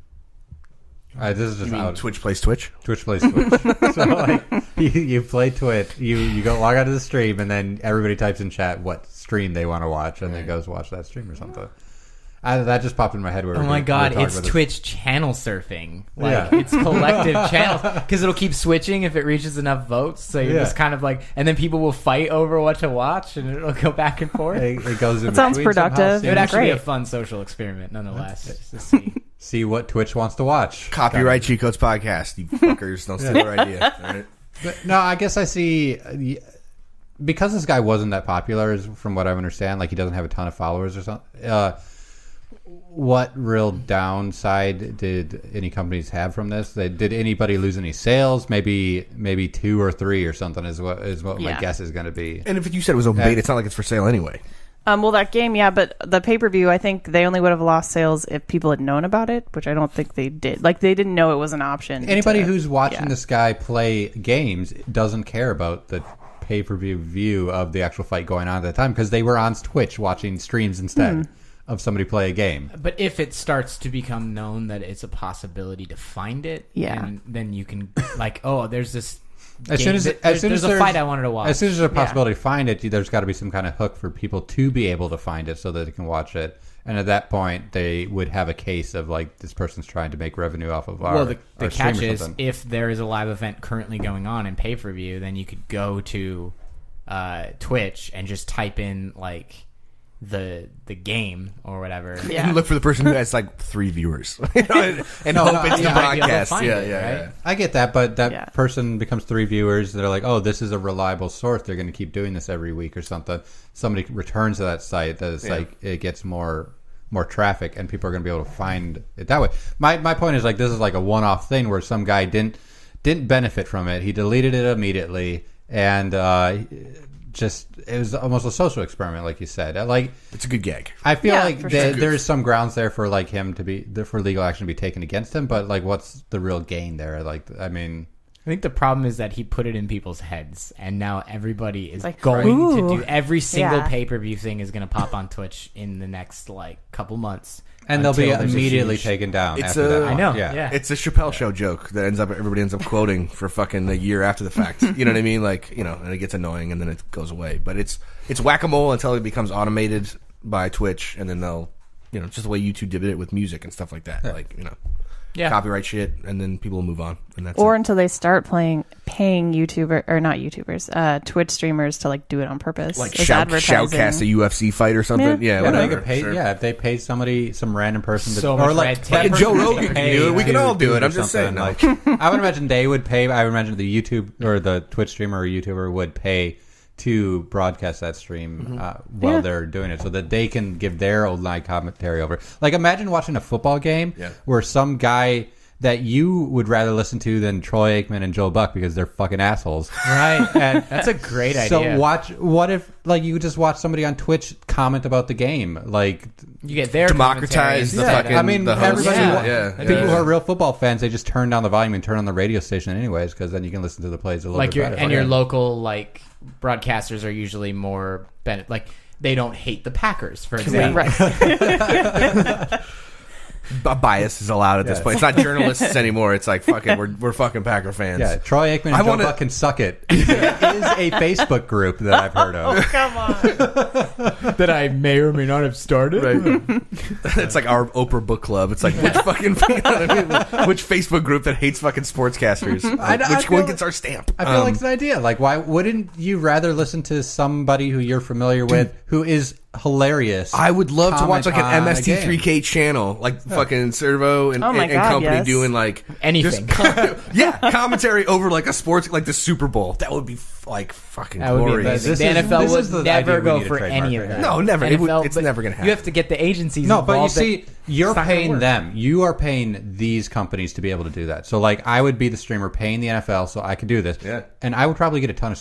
This is just You mean Twitch plays Twitch? Twitch plays Twitch. So like you play Twitch, you go log out of the stream, and then everybody types in chat what stream they want to watch, and then goes watch that stream or something. That just popped in my head. Oh my god, it's Twitch channel surfing. Like it's collective channels, because it'll keep switching if it reaches enough votes. So you're just kind of like, and then people will fight over what to watch, and it'll go back and forth. It goes. That sounds productive. It would actually be a fun social experiment, nonetheless. Just to see what Twitch wants to watch. Copyright Cheat Codes podcast. You fuckers, don't steal our idea. All right? But no, I guess I see. Because this guy wasn't that popular, from what I understand, like he doesn't have a ton of followers or something. What real downside did any companies have from this? Did anybody lose any sales? Maybe 2 or 3 or something is what my guess is going to be. And if you said it was on beta, it's not like it's for sale anyway. Well, that game, but the pay-per-view, I think they only would have lost sales if people had known about it, which I don't think they did. Like, they didn't know it was an option. Anybody who's watching this guy play games doesn't care about the pay-per-view view of the actual fight going on at the time, because they were on Twitch watching streams instead of somebody play a game. But if it starts to become known that it's a possibility to find it, and then you can like, there's this As soon as there's a fight I wanted to watch. As soon as there's a possibility to find it, there's got to be some kind of hook for people to be able to find it so that they can watch it. And at that point, they would have a case of like this person's trying to make revenue off of our. Well, the our catch stream or is something. if there is a live event currently going on in pay-per-view, then you could go to Twitch and just type in like the game or whatever. And look for the person who has like 3 viewers and hope it's the broadcast. Yeah. I get that, but that person becomes 3 viewers. They're like, oh, this is a reliable source. They're going to keep doing this every week or something. Somebody returns to that site that it's like it gets more traffic and people are going to be able to find it that way. My point is like this is like a one-off thing where some guy didn't benefit from it. He deleted it immediately and it was almost a social experiment, like you said. Like it's a good gag. I feel like there's some grounds there for like him for legal action to be taken against him, but like what's the real gain there? Like I think the problem is that he put it in people's heads, and now everybody is like, going to do every single pay-per-view thing is going to pop on Twitch in the next like couple months. And they'll be immediately taken down after that. I know. Yeah. It's a Chappelle Show joke that everybody ends up quoting for fucking a year after the fact. You know what I mean? Like, and it gets annoying and then it goes away. But it's whack-a-mole until it becomes automated by Twitch, and then they'll, just the way YouTube did it with music and stuff like that. Yeah. Like, copyright shit, and then people will move on. And that's until they start paying YouTuber or not YouTubers, Twitch streamers to like do it on purpose, like shoutcast a UFC fight or something. Yeah, whatever. If they pay somebody, some random person, or like Joe Rogan can do it. We can all do it. I'm just saying. Like, I would imagine they would pay. I would imagine the YouTube or the Twitch streamer or YouTuber would pay to broadcast that stream while they're doing it so that they can give their old live commentary over. Like, imagine watching a football game where some guy that you would rather listen to than Troy Aikman and Joe Buck because they're fucking assholes. Right. And that's a great idea. So what if like you just watch somebody on Twitch comment about the game? Like you get their democratize the fucking everybody people who are real football fans, they just turn down the volume and turn on the radio station anyways because then you can listen to the plays a little bit better. And your local like broadcasters are usually more like they don't hate the Packers, for example. Right. Bias is allowed at this point. It's not journalists anymore. It's like fucking we're fucking Packer fans. Yeah, Troy Aikman and Joe Buck can suck it. It is a Facebook group that I've heard of. Oh, come on. That I may or may not have started. Right. It's like our Oprah book club. It's like which fucking which Facebook group that hates fucking sportscasters? Which one gets our stamp? I feel like it's an idea. Like, why wouldn't you rather listen to somebody who you're familiar with who is hilarious? I would love to watch like an MST3K channel, like fucking Servo and company doing like anything. Commentary over like a sports, like the Super Bowl. That would be like fucking glorious. The NFL would never go for any of that. No, never. It's never going to happen. You have to get the agencies involved. No, but you see, you're paying them. You are paying these companies to be able to do that. So like, I would be the streamer paying the NFL so I could do this. Yeah. And I would probably get a ton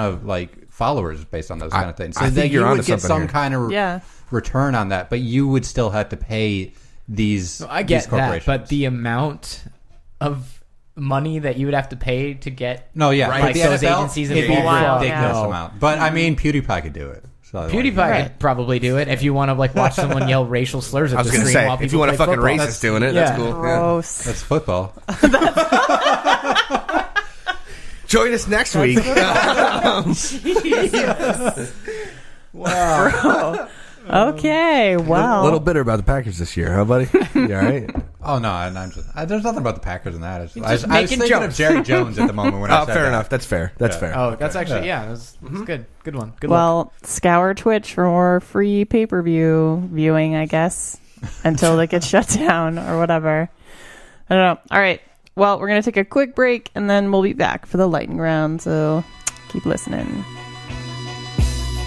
of followers based on those kind of things. So I think you would get some kind of return on that, but you would still have to pay these corporations. That, but the amount of money that you would have to pay to get like those agencies involved, ridiculous amount. But I mean, PewDiePie could do it. So PewDiePie could probably do it if you want to like watch someone yell racial slurs at the stream while people if you want a fucking football. racist doing it, that's cool. Gross. That's football. Join us next week. Wow. Okay, well. A little bitter about the Packers this year, huh, buddy? You all right? Oh, no. There's nothing about the Packers in that. I was thinking of Jerry Jones at the moment when I said fair enough. That's fair. That's fair. Oh, that's actually, that's good. Good one. Good luck. Scour Twitch for more free pay-per-view viewing, I guess, until it gets shut down or whatever. I don't know. All right. Well, we're going to take a quick break, and then we'll be back for the lightning round, so keep listening.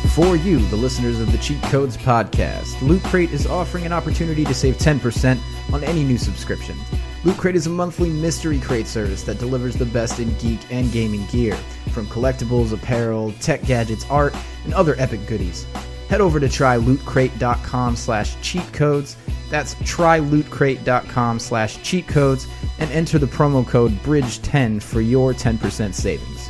For you, the listeners of the Cheat Codes podcast, Loot Crate is offering an opportunity to save 10% on any new subscription. Loot Crate is a monthly mystery crate service that delivers the best in geek and gaming gear, from collectibles, apparel, tech gadgets, art, and other epic goodies. Head over to trylootcrate.com/cheatcodes. That's trylootcrate.com/cheatcodes and enter the promo code BRIDGE10 for your 10% savings.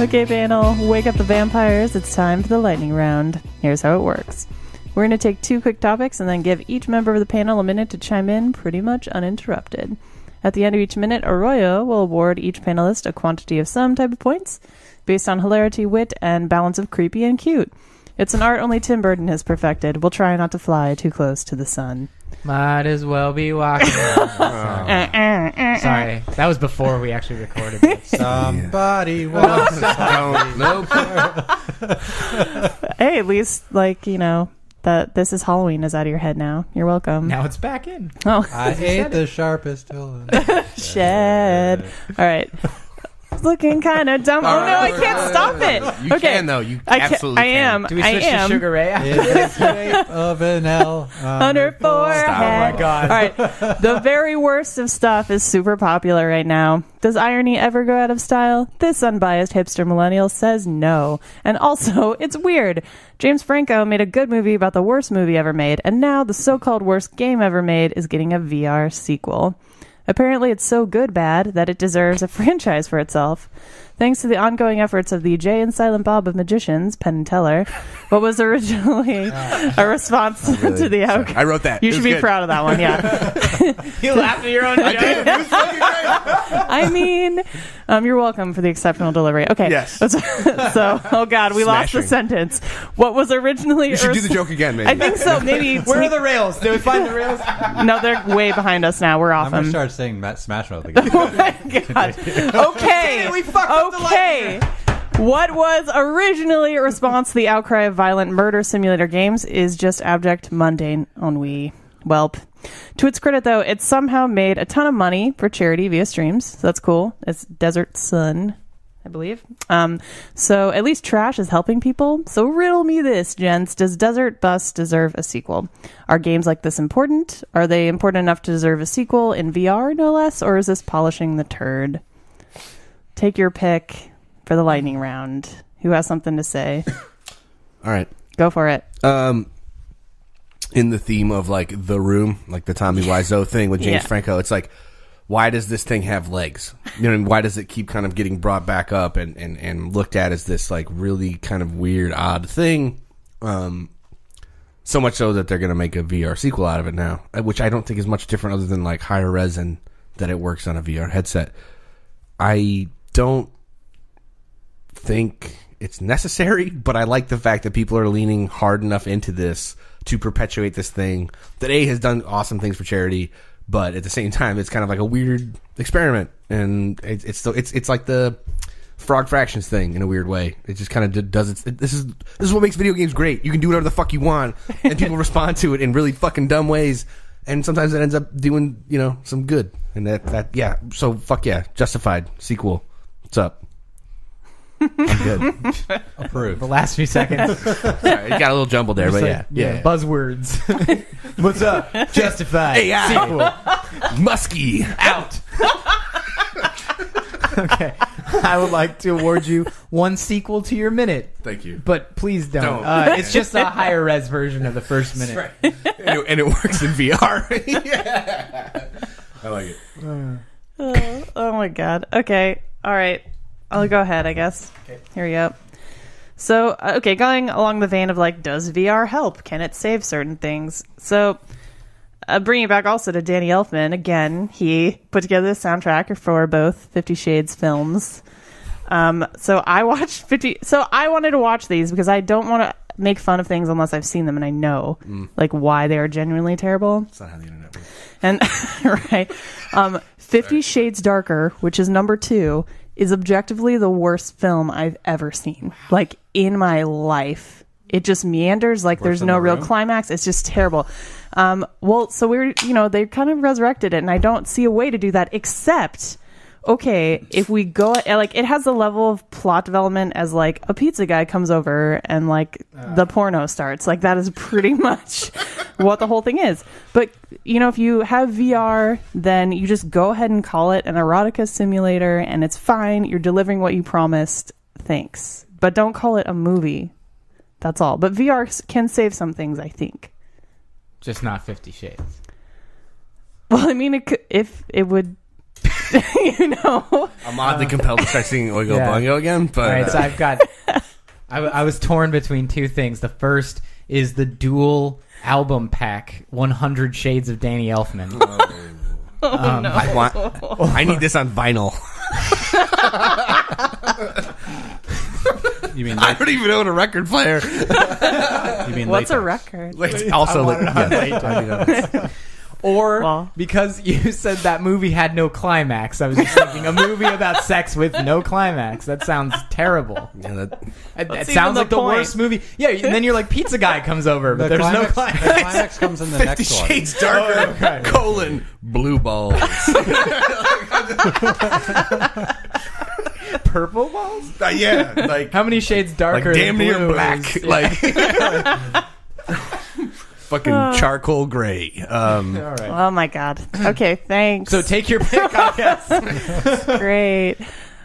Okay, panel, wake up the vampires. It's time for the lightning round. Here's how it works. We're going to take 2 quick topics and then give each member of the panel a minute to chime in pretty much uninterrupted. At the end of each minute, Arroyo will award each panelist a quantity of some type of points based on hilarity, wit, and balance of creepy and cute. It's an art only Tim Burton has perfected. We'll try not to fly too close to the sun. Might as well be walking. Sorry, that was before we actually recorded this. Somebody wants Nope. Hey, at least, like, you know, that this is Halloween is out of your head now. You're welcome. Now it's back in. Oh, I ate the sharpest tool. shed. All right. Looking kind of dumb. Oh no, I can't stop it. You can though. You absolutely I am. Do we switch to Sugar Ray? In the shape of an L on her forehead. Oh my god. All right. The very worst of stuff is super popular right now. Does irony ever go out of style? This unbiased hipster millennial says no. And also, it's weird. James Franco made a good movie about the worst movie ever made, and now the so-called worst game ever made is getting a VR sequel. Apparently, it's so good bad that it deserves a franchise for itself. Thanks to the ongoing efforts of the Jay and Silent Bob of magicians, Penn and Teller, what was originally a response to the outcome. I wrote that. You should be proud of that one, yeah. You laughed at your own joke. I mean, you're welcome for the exceptional delivery. Okay. Yes. So, oh God, we lost the sentence. What was originally... You should do the joke again, maybe. I think so. Maybe... Where are the rails? Did we find the rails? No, they're way behind us now. We're off I'm going to them. start saying Smash Mouth again. Oh my God. Okay. We fucked up the Okay. What was originally a response to the outcry of violent murder simulator games is just abject, mundane ennui. Welp. To its credit, though, it somehow made a ton of money for charity via streams. So that's cool. It's Desert Sun, I believe. So at least trash is helping people. So riddle me this, gents. Does Desert Bus deserve a sequel? Are games like this important? Are they important enough to deserve a sequel in VR, no less? Or is this polishing the turd? Take your pick for the lightning round. Who has something to say? All right. Go for it. In the theme of like The Room, like the Tommy Wiseau thing with James Franco, it's like, why does this thing have legs? You know, why does it keep kind of getting brought back up and looked at as this like really kind of weird, odd thing? So much so that they're going to make a VR sequel out of it now, which I don't think is much different other than like higher res and that it works on a VR headset. I don't think it's necessary, but I like the fact that people are leaning hard enough into this to perpetuate this thing that has done awesome things for charity, but at the same time it's kind of like a weird experiment, and it's like the Frog Fractions thing in a weird way. It just kind of does it. This is what makes video games great. You can do whatever the fuck you want, and people respond to it in really fucking dumb ways, and sometimes it ends up doing, you know, some good. And that yeah. So fuck yeah, Justified sequel. What's up? I'm good. Approved. The last few seconds. Sorry, it got a little jumbled there, but yeah. Buzzwords. What's up? Justified. AI. Sequel. Muskie Out. Okay. I would like to award you one sequel to your minute. Thank you. But please don't. It's just a higher res version of the first minute. Right. And it works in VR. Yeah. I like it. Oh my God. Okay. All right. I'll go ahead, I guess. Okay. Here we go. So, okay, going along the vein of like, does VR help? Can it save certain things? So, bringing it back also to Danny Elfman, again, he put together the soundtrack for both 50 Shades films. So I wanted to watch these because I don't want to make fun of things unless I've seen them and I know like why they are genuinely terrible. That's not how the internet works. And right, 50 Shades Darker, which is number 2, is objectively the worst film I've ever seen. Like in my life, it just meanders. Like there's no real climax. It's just terrible. Well, so they kind of resurrected it, and I don't see a way to do that except. Okay, if we go like it has a level of plot development as like a pizza guy comes over and like the porno starts. Like that is pretty much what the whole thing is. But if you have VR, then you just go ahead and call it an erotica simulator and it's fine. You're delivering what you promised. Thanks. But don't call it a movie. That's all. But VR can save some things, I think. Just not 50 Shades. Well, I mean, if it would... I'm oddly compelled to start singing Oingo Boingo again, but... All right, so I've got... I was torn between two things. The first is the dual album pack, 100 Shades of Danny Elfman. I need this on vinyl. You mean I don't even own a record player. You mean what's latex? a record? Also, Or because you said that movie had no climax, I was just thinking a movie about sex with no climax. That sounds terrible. Yeah, It sounds like the worst movie. Yeah, and then you're like, Pizza Guy comes over, but there's no climax. The climax comes in the 50 next one. Shades Darker, blue balls. Purple balls? Yeah, like How many shades darker? like damn than near blue black, is- like fucking charcoal gray. All right. Oh my god. Okay, thanks. So take your pick, I guess. Great.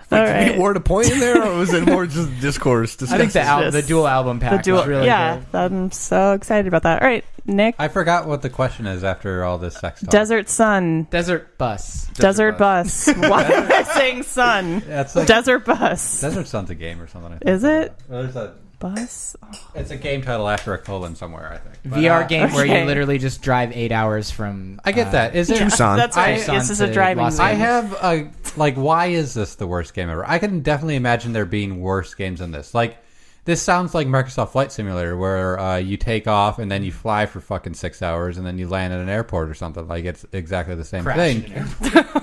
All Did we right. award a point in there, or was it more just discourse? I think discussion? the dual album pack The dual, was really yeah, good. I'm so excited about that. All right, Nick. I forgot what the question is after all this sex talk. Desert Sun. Desert Bus. Desert Bus. Why am I saying sun? That's like Desert Bus. Desert Sun's a game or something. I think. Is it? Well, there's a. Bus? It's a game title after a colon somewhere, I think. But, VR game where okay. you literally just drive 8 hours from... I get that. Is it? Tucson. That's right. Tucson This is a to driving Los game. I have a why is this the worst game ever? I can definitely imagine there being worse games than this. Like, this sounds like Microsoft Flight Simulator, where you take off and then you fly for fucking 6 hours and then you land at an airport or something. Like, it's exactly the same thing.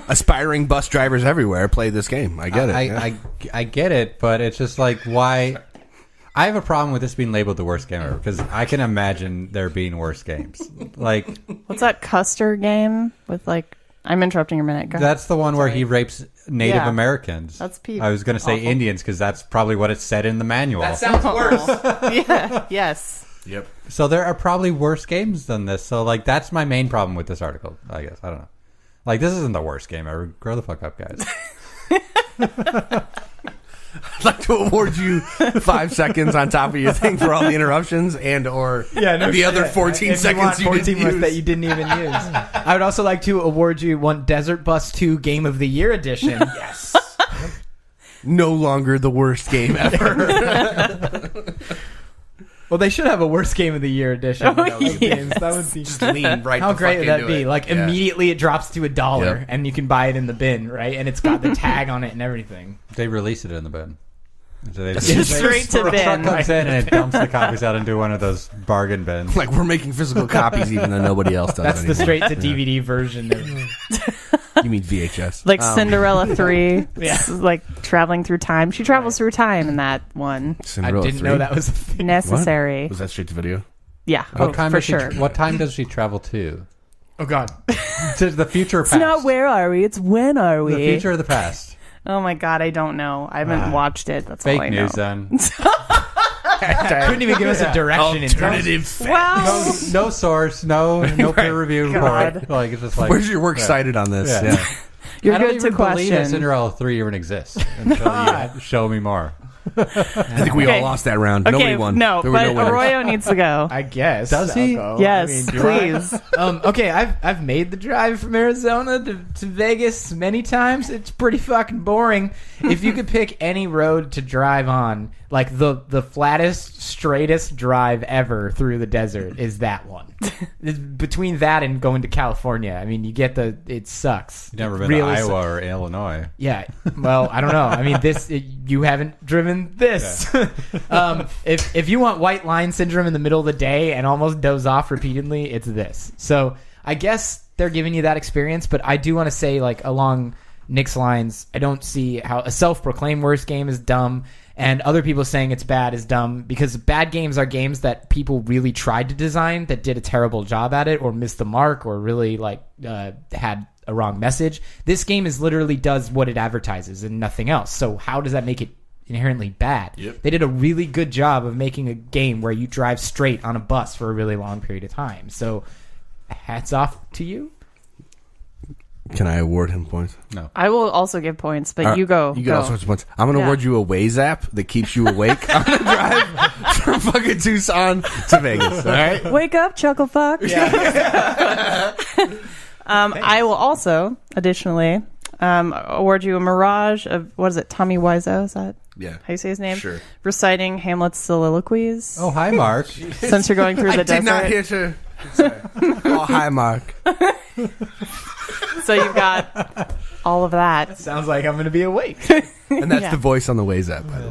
Aspiring bus drivers everywhere play this game. I get it. I get it, but it's just like, why? I have a problem with this being labeled the worst game ever because I can imagine there being worse games. Like, What's that Custer game with like? I'm interrupting your minute. Go ahead. that's the one where he rapes Native Yeah. Americans. That's Pete. I was going to say Awful. Indians because that's probably what it said in the manual. That sounds worse. Yeah. Yes. Yep. So there are probably worse games than this. So like that's my main problem with this article. I guess I don't know. Like this isn't the worst game ever. Grow the fuck up, guys. I'd like to award you 5 seconds on top of your thing for all the interruptions and or the other 14 seconds you didn't use. that you didn't even use. I would also like to award you one Desert Bus 2 Game of the Year edition. Yes. No longer the worst game ever. Well, they should have a worst Game of the Year edition. Oh, of those yes. games. That would be Just lean right How the great fuck would that into be? it. Like Yeah. immediately it drops to $1 Yep. and you can buy it in the bin, right? And it's got the tag on it and everything. They release it in the bin. So they Straight to truck bin. comes in and it dumps the copies out into one of those bargain bins. Like we're making physical copies even though nobody else does That's the anymore. straight to DVD version. Of, You mean VHS. Like Cinderella 3. Yeah. Like traveling through time. She travels through time in that one. I Cinderella didn't 3? know that was a thing. Necessary. Was that straight to video? Yeah. What time for does she, sure. what time does she travel to? Oh, God. To the future or It's past? not where are we, it's when are we. The future or the past? Oh my god, I don't know. I haven't watched it. That's Fake all I know. news then. Couldn't even give us a direction in terms. Well, No source, no peer review God. report. Like it's just like Where's your work cited on this? Yeah. Yeah. you're I don't good to even believe that question. Cinderella 3 even exists until you show me more. I think we Okay. all lost that round. Okay, Nobody won. no, There were but no winners. Arroyo needs to go. I guess. Does he? I'll go. Yes, I mean, do I? please. Okay, I've made the drive from Arizona to Vegas many times. It's pretty fucking boring. If you could pick any road to drive on, like the flattest, straightest drive ever through the desert is that one. It's between that and going to California, I mean, you get it sucks. You've never been Really to sucks. Iowa or Illinois. Yeah, well, I don't know. I mean, you haven't driven this. If you want white line syndrome in the middle of the day and almost doze off repeatedly, it's this. So I guess they're giving you that experience, but I do want to say, like, along Nick's lines, I don't see how a self-proclaimed worst game is dumb and other people saying it's bad is dumb, because bad games are games that people really tried to design that did a terrible job at it or missed the mark or really had a wrong message. This game literally does what it advertises and nothing else. So how does that make it inherently bad? Yep. They did a really good job of making a game where you drive straight on a bus for a really long period of time. So hats off to you. Can I award him points? No. I will also give points, but you go. You get go. all sorts of points. I'm going to Yeah. award you a Waze app that keeps you awake. I'm going to drive from fucking Tucson to Vegas. All right? Wake up, chuckle fuck. I will also, additionally, award you a Mirage of, what is it, Tommy Wiseau? Is that Yeah. how you say his name? Sure. Reciting Hamlet's soliloquies. Oh, hi, Mark. Since you're going through the I did desert. not hear to. Sorry. Oh, hi, Mark. So you've got all of that. Sounds like I'm going to be awake. And that's the voice on the Waze app, by the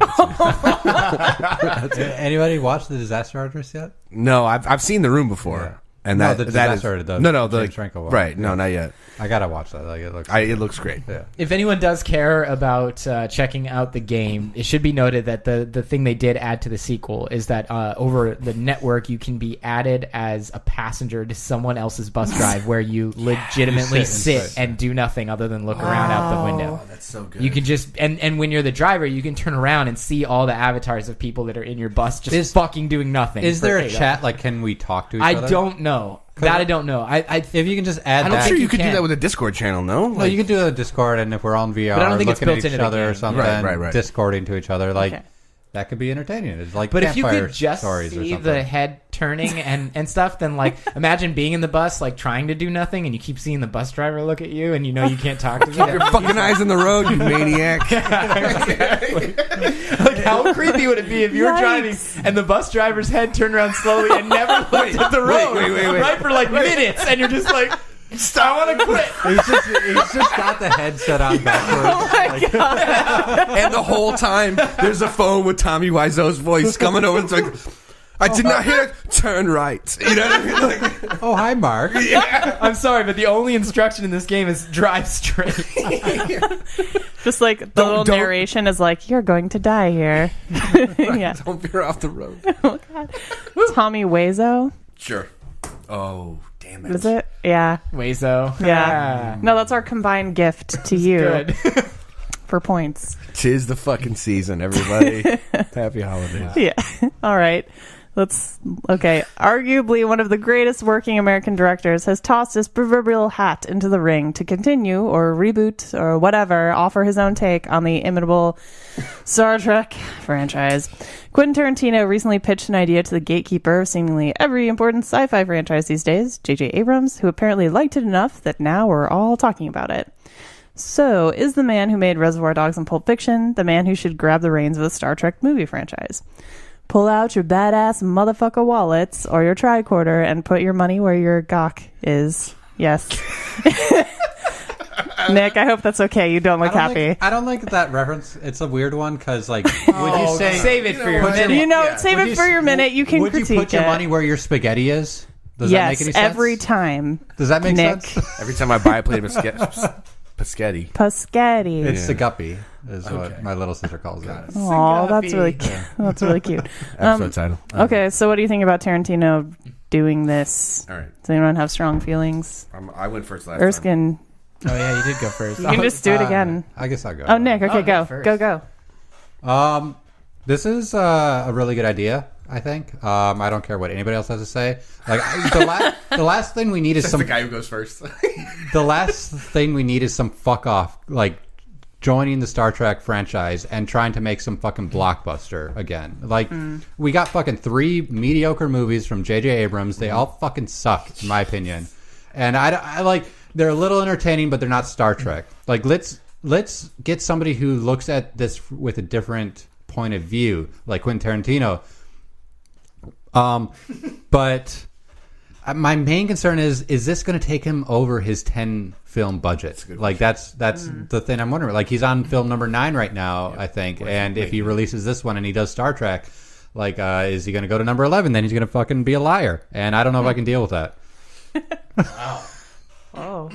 way. Anybody watch The Disaster Artist yet? No, I've seen The Room before. Yeah. And no, that, the that Disaster is, Artist. the James Franco one. right. No, not yet. I gotta watch that. Like It looks great. Yeah. If anyone does care about checking out the game, it should be noted that the thing they did add to the sequel is that over the network you can be added as a passenger to someone else's bus drive where you legitimately sit and do nothing other than look around out the window. Oh, that's so good. You can just and when you're the driver, you can turn around and see all the avatars of people that are in your bus just fucking doing nothing. Is there a chat? Like, can we talk to each other? I don't know. That I don't know. If you can just add I'm sure you could do that with a Discord channel, no? Well, you can do it with Discord, and if we're on VR, but I don't think looking it's built at each into other or something, right. Discording to each other, that could be entertaining. It's like but if you campfire could just stories or see something. the head turning and stuff, then like imagine being in the bus like trying to do nothing, and you keep seeing the bus driver look at you, and you know you can't talk to them. Your fucking eyes on the road, you maniac. Like how creepy would it be if you were driving and the bus driver's head turned around slowly and never looked at the road right for like minutes, and you're just like, stop, I want to quit. He's just got the headset on backwards. Oh my God. And the whole time, there's a phone with Tommy Wiseau's voice coming over. It's like, I did not hear it. Turn right. You know what I mean? Like, Oh, hi, Mark. yeah. I'm sorry, but the only instruction in this game is drive straight. Just like the little narration is like, you're going to die here. Yeah. Don't veer off the road. Oh, God. Tommy Wiseau? Sure. Oh, damn it. Is it? Yeah. Wazo. Yeah. No, that's our combined gift to you Good. for points. Tis the fucking season, everybody. Happy holidays. Yeah. All right. Okay. Arguably one of the greatest working American directors has tossed his proverbial hat into the ring to continue or reboot or whatever, offer his own take on the imitable Star Trek franchise. Quentin Tarantino recently pitched an idea to the gatekeeper of seemingly every important sci-fi franchise these days, J.J. Abrams, who apparently liked it enough that now we're all talking about it. So, is the man who made Reservoir Dogs and Pulp Fiction the man who should grab the reins of the Star Trek movie franchise? Pull out your badass motherfucker wallets or your tricorder and put your money where your gawk is. Yes. Nick, I hope that's okay. You don't look happy. I don't like that reference. It's a weird one because, like, would you say save it for your minute? You know, save it for your minute. You can critique it. Would you put your money where your spaghetti is? Does that make any sense? Every time. Does that make Nick. sense? Every time I buy a plate of Paschetti. Paschetti. It's the guppy, is what my little sister calls it. Oh, that's really cute. That's really cute. Episode title. Okay, so what do you think about Tarantino doing this? All right. Does anyone have strong feelings? I went first last time. Erskine, Oh yeah, you did go first. you can just do it again. I guess I'll go. Oh, Nick, okay, Nick go. first. Go. This is a really good idea, I think. I don't care what anybody else has to say. Like the last thing we need is That's some. the guy who goes first. The last thing we need is some fuck off, like joining the Star Trek franchise and trying to make some fucking blockbuster again. Like we got fucking 3 mediocre movies from J.J. Abrams. They all fucking suck, in my opinion. And I like they're a little entertaining, but they're not Star Trek. Like let's get somebody who looks at this with a different point of view, like Quentin Tarantino. But my main concern is this going to take him over his 10 film budget? Like that's the thing I'm wondering. Like he's on film number 9 right now, I think. And if he releases this one and he does Star Trek, like is he going to go to number 11? Then he's going to fucking be a liar. And I don't know if I can deal with that. Wow. Oh.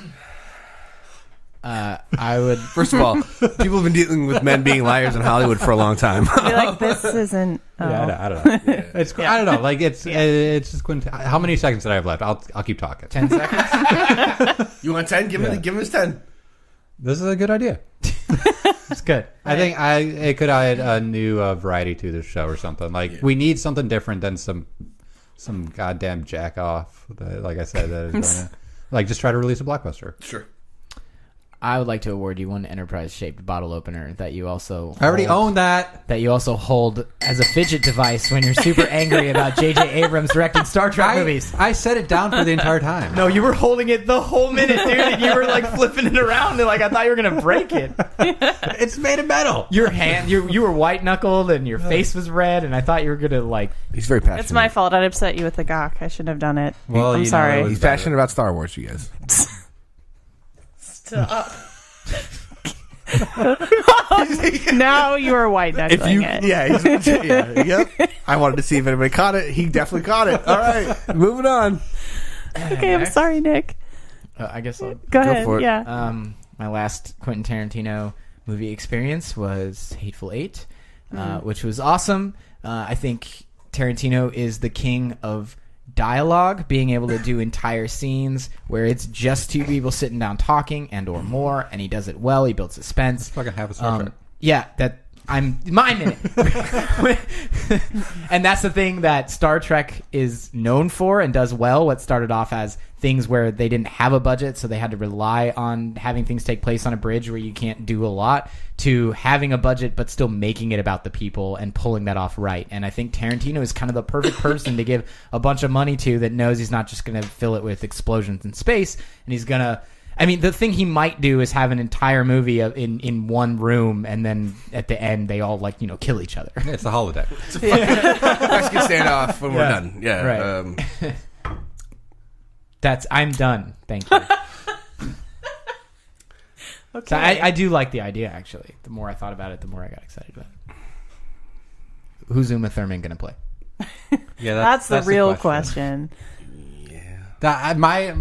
I would. First of all, people have been dealing with men being liars in Hollywood for a long time. Be like, this isn't. Oh. Yeah, I don't know. It's I don't know. Like it's just Quentin. How many seconds did I have left? I'll keep talking. 10 seconds. You want 10? Give him his 10. This is a good idea. It's good. I think it could add a new variety to the show or something. Like we need something different than some goddamn jack off. That, like I said, that is gonna, like just try to release a blockbuster. Sure. I would like to award you one Enterprise-shaped bottle opener that you also I already own that. That you also hold as a fidget device when you're super angry about J.J. Abrams directing Star Trek movies. I set it down for the entire time. No, you were holding it the whole minute, dude. And you were like flipping it around, and like I thought you were gonna break it. It's made of metal. Your hand, you were white knuckled, and your face was red, and I thought you were gonna like. He's very passionate. It's my fault. I'd upset you with the gawk. I shouldn't have done it. Well, I'm sorry. He's passionate about Star Wars, you guys. Now you are white knuckling it. Yep. I wanted to see if anybody caught it. He definitely caught it. All right, moving on. Okay, I'm sorry, Nick. I guess I'll go ahead. for it. Yeah. My last Quentin Tarantino movie experience was Hateful Eight, which was awesome. I think Tarantino is the king of dialogue, being able to do entire scenes where it's just two people sitting down talking and or more, and he does it well. He builds suspense. It's fucking half a Star Trek. Yeah, that I'm mine in it. And that's the thing that Star Trek is known for and does well. What started off as things where they didn't have a budget, so they had to rely on having things take place on a bridge where you can't do a lot, to having a budget but still making it about the people and pulling that off right. And I think Tarantino is kind of the perfect person to give a bunch of money to, that knows he's not just going to fill it with explosions in space, and he's going to... I mean, the thing he might do is have an entire movie in one room, and then at the end they all kill each other. It's a holodeck. It's a fucking Mexican standoff when we're done. Yeah. Right. I'm done. Thank you. Okay. So I do like the idea, actually. The more I thought about it, the more I got excited about it. Who's Uma Thurman going to play? Yeah, that's the real question. Yeah.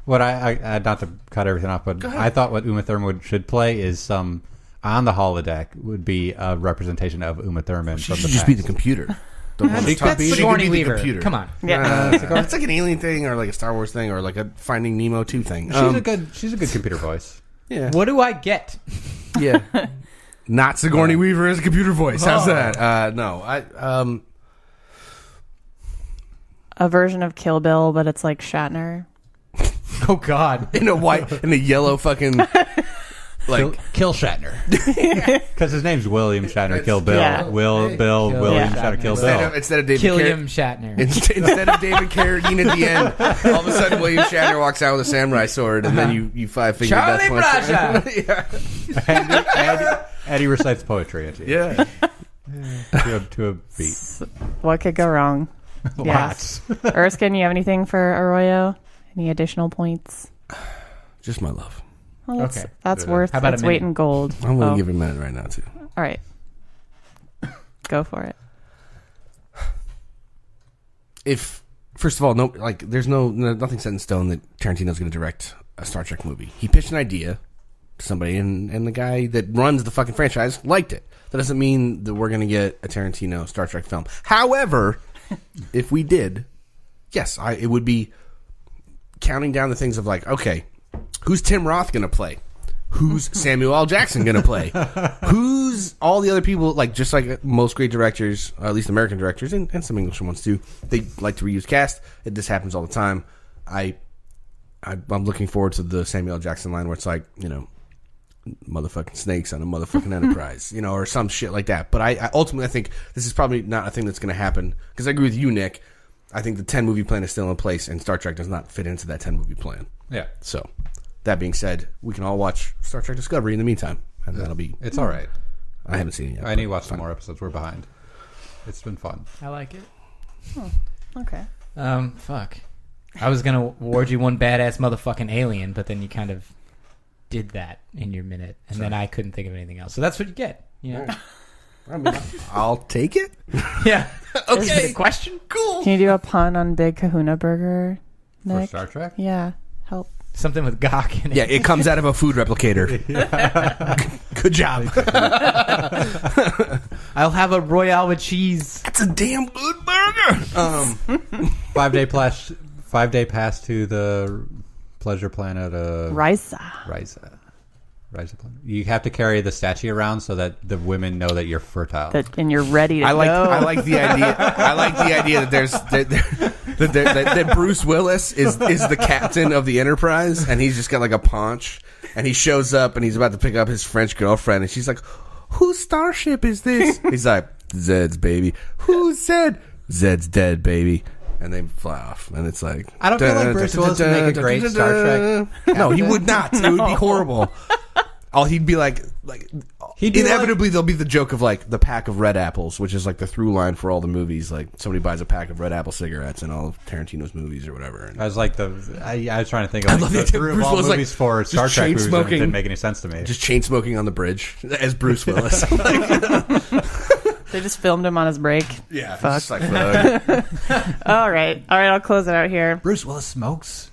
What I not to cut everything off, but I thought what Uma Thurman should play is on the holodeck would be a representation of Uma Thurman. She should just be the computer. That's Sigourney Weaver. Come on. Yeah. It's like an Alien thing, or like a Star Wars thing, or like a Finding Nemo 2 thing. She's a good computer voice. Yeah. What do I get? Yeah. Not Sigourney Weaver as a computer voice. How's that? No. A version of Kill Bill, but it's like Shatner. Oh God! in a yellow fucking Kill Shatner, because his name's William Shatner. Kill Bill. Yeah. William Shatner. Kill Bill. Instead of David Killiam Shatner. Instead of David Carradine at the end, all of a sudden William Shatner walks out with a samurai sword, and then you five finger Charlie death punch. Yeah. Eddie recites poetry at you. Yeah. To a beat. What could go wrong? Lots. Erskine, you have anything for Arroyo? Any additional points? Just my love. Well, that's Yeah. worth How about its a weight minute? in gold. I'm going to give it a minute right now, too. All right. Go for it. First of all, there's nothing set in stone that Tarantino's going to direct a Star Trek movie. He pitched an idea to somebody, and the guy that runs the fucking franchise liked it. That doesn't mean that we're going to get a Tarantino Star Trek film. However, if we did, yes, it would be counting down the things of okay, who's Tim Roth going to play? Who's Samuel L. Jackson going to play? Who's all the other people, just like most great directors, or at least American directors, and some English ones too, they like to reuse cast. This happens all the time. I'm looking forward to the Samuel L. Jackson line where it's motherfucking snakes on a motherfucking Enterprise, or some shit like that. But I ultimately, I think this is probably not a thing that's going to happen, because I agree with you, Nick. I think the 10 movie plan is still in place, and Star Trek does not fit into that 10 movie plan. Yeah. So, that being said, we can all watch Star Trek Discovery in the meantime, and that'll be... It's all right. I haven't seen it yet. I need to watch some more episodes. We're behind. It's been fun. I like it. Okay. Fuck. I was gonna award you one badass motherfucking alien, but then you kind of did that in your minute, and then I couldn't think of anything else. So that's what you get. I mean, I'll take it. Yeah. Okay. Is it a question? Cool. Can you do a pun on Big Kahuna Burger, Nick? For Star Trek? Yeah. Help. Something with Gok in it. Yeah, it comes out of a food replicator. Good job. I'll have a Royale with cheese. That's a damn good burger. 5-day pass to the pleasure planet Risa. You have to carry the statue around so that the women know that you're fertile. And you're ready to go. I like the idea. I like the idea that that Bruce Willis is the captain of the Enterprise, and he's just got a paunch, and he shows up and he's about to pick up his French girlfriend, and she's like, "Whose starship is this?" He's like, "Zed's, baby." "Who's Zed?" "Zed's dead, baby." And they fly off, and it's like, I don't feel like Bruce Willis would make a great Star Trek. No, he would not. It would be horrible. he'd be like inevitably there'll be the joke of like the pack of red apples, which is like the through line for all the movies. Like somebody buys a pack of red apple cigarettes in all of Tarantino's movies or whatever. And I was like I was trying to think of like, the through of all movies like, for Star Trek movies. It didn't make any sense to me. Just chain smoking on the bridge as Bruce Willis. They just filmed him on his break. Yeah. Fuck. Just like, All right, I'll close it out here. Bruce Willis smokes.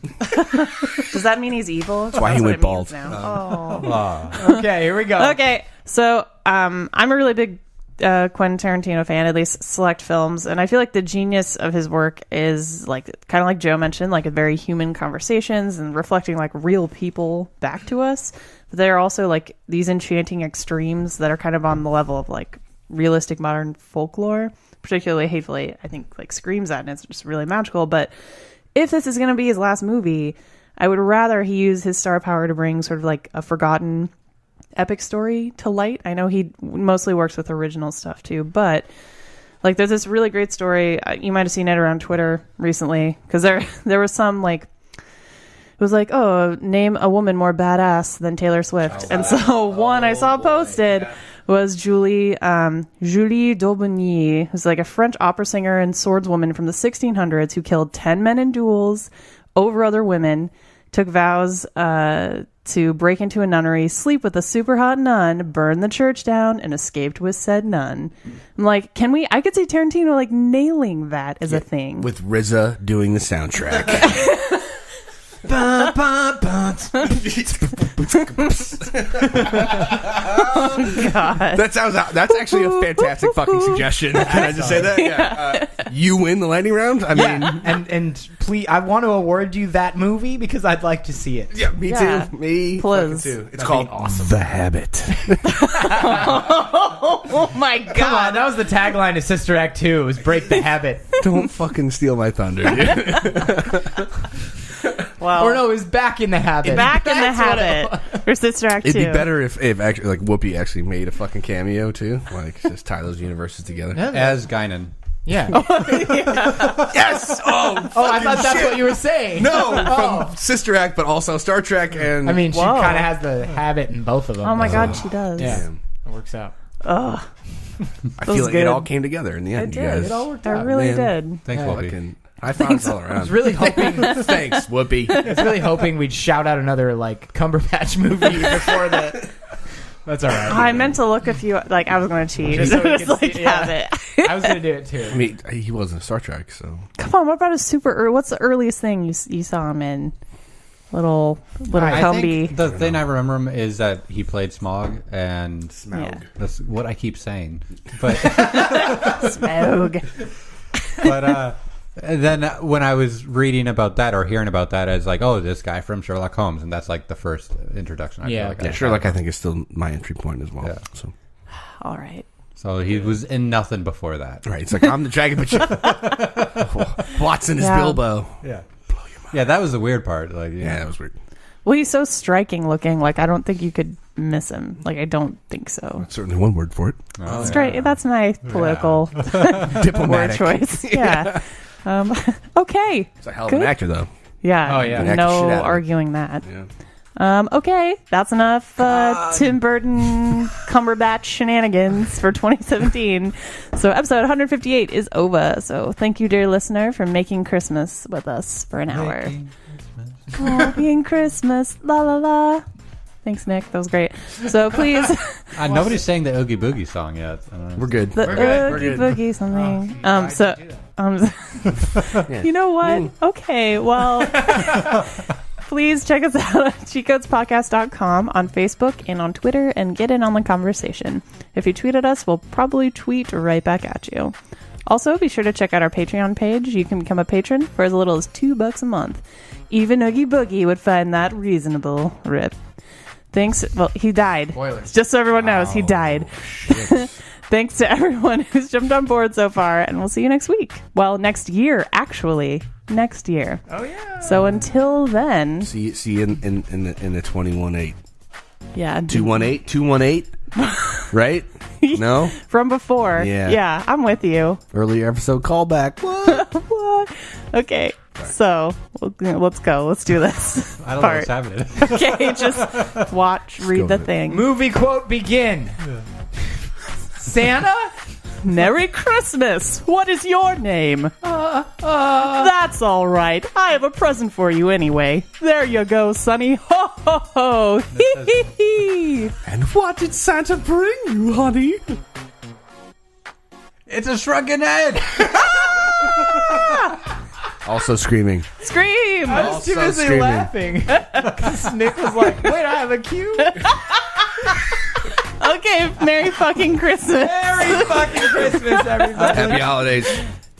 Does that mean he's evil? That's why he went bald. Now. Okay, here we go. Okay, so I'm a really big Quentin Tarantino fan, at least select films, and I feel like the genius of his work is like kind of like Joe mentioned, like a very human conversations and reflecting like real people back to us. But there are also like these enchanting extremes that are kind of on the level of like realistic modern folklore, particularly Hateful Eight, I think like screams that, and it's just really magical. But if this is going to be his last movie, I would rather he use his star power to bring sort of like a forgotten epic story to light. I know he mostly works with original stuff too, but like there's this really great story, you might have seen it around Twitter recently, because there was some like, it was like, oh, name a woman more badass than Taylor Swift. And so one I saw posted was Julie d'Aubigny, who's like a French opera singer and swordswoman from the 1600s who killed 10 men in duels over other women, took vows to break into a nunnery, sleep with a super hot nun, burn the church down, and escaped with said nun. I'm like, I could see Tarantino like nailing that as a thing. With RZA doing the soundtrack. Oh, God. That's actually a fantastic fucking suggestion. Can I just say that? Yeah. You win the lightning round? I mean, and please, I want to award you that movie because I'd like to see it. Yeah, me too. Me Please. too. It's called awesome. The Habit. Oh my God. Come on, that was the tagline of Sister Act 2, was break the habit. Don't fucking steal my thunder, dude. Well, or no, it was Back in the Habit. Back in the Habit. For Sister Act 2. It'd be better if actually like Whoopi actually made a fucking cameo too, like just tie those universes together. As Guinan. Yeah. Yes. Oh, I thought that's what you were saying. No, from Sister Act, but also Star Trek, and I mean, she kind of has the habit in both of them. Oh my God, she does. Yeah, it works out. Ugh. I feel like it all came together in the end. It did. You guys. It all worked out. It really did. Thanks, Whoopi. High fives all around. I was really hoping. Thanks, Whoopi. I was really hoping we'd shout out another like Cumberbatch movie before the. That's all right. I meant to look a few. Like I was going to cheat. Just so we It was could like see- have yeah. it. I was going to do it too. I mean, he wasn't a Star Trek, so. Come on, what about a super? What's the earliest thing you saw him in? Little I Cumby. think the thing I remember him is that he played Smaug, and Smaug. that's what I keep saying. But Smaug. but then when I was reading about that or hearing about that, it's like, oh, this guy from Sherlock Holmes, and that's like the first introduction. I feel like I Sherlock, I think, is still my entry point as well. Yeah. So. All right. So he was in nothing before that. Right, it's like I'm the dragon, but Watson is Bilbo. Yeah. Yeah, that was the weird part. Like, Yeah, that was weird. Well, he's so striking looking. Like I don't think you could miss him. Like I don't think so. Certainly one word for it. Oh, Straight. That's my political word Diplomatic. choice. Yeah. Okay. He's a hell of an actor, though. Yeah. Oh, yeah. Can act the shit No out of it. arguing that. Yeah. Okay, that's enough Tim Burton Cumberbatch shenanigans for 2017. So episode 158 is over. So thank you, dear listener, for making Christmas with us for an hour. Making Christmas, la la la. Thanks, Nick. That was great. So please, nobody's saying the Oogie Boogie song yet. We're good. the We're Oogie good. Boogie something. You know what? Okay, well. Please check us out at cheatcodespodcast.com on Facebook and on Twitter and get in on the conversation. If you tweet at us, we'll probably tweet right back at you. Also, be sure to check out our Patreon page. You can become a patron for as little as $2 a month. Even Oogie Boogie would find that reasonable. Rip. Thanks. Well, he died. Spoilers. Just so everyone knows, he died. Thanks to everyone who's jumped on board so far, and we'll see you next week. Well, next year, actually. Next year. Oh yeah. So until then, See you in the 21-8. yeah, 218, right? No? from before. Yeah. Yeah, I'm with you. Earlier episode callback. What? What? Okay. So let's go. Let's do this. I don't know what's happening. Okay, just read the thing. Movie quote begin. Santa? Merry Christmas. What is your name? That's all right. I have a present for you anyway. There you go, Sonny. Ho, ho, ho. Hee, hee, hee. And what did Santa bring you, honey? It's a shrunken head. Also screaming. Scream. I was too busy laughing. Nick was like, wait, I have a cue? Okay, Merry fucking Christmas. Merry fucking Christmas, everybody. Happy holidays.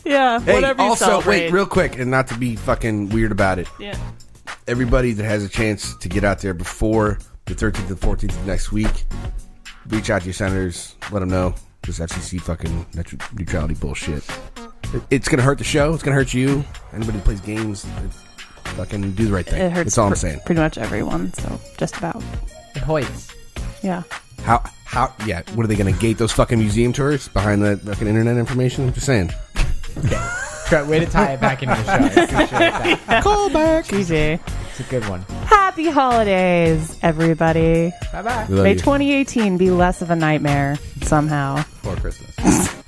Yeah, Hey, whatever you also, celebrate. wait, real quick, and not to be fucking weird about it. Yeah. Everybody that has a chance to get out there before the 13th and 14th of next week, reach out to your senators, let them know this FCC fucking neutrality bullshit. It's going to hurt the show. It's going to hurt you. Anybody who plays games, fucking do the right thing. It hurts That's all I'm saying. pretty much everyone, so just about. It hoits. Yeah. Yeah, what are they going to gate those fucking museum tours behind that fucking internet information? I'm just saying. Way to tie it back into the show. I appreciate that. Call back. GG. It's a good one. Happy holidays, everybody. Bye-bye. We love May you. 2018 be less of a nightmare somehow. For Christmas.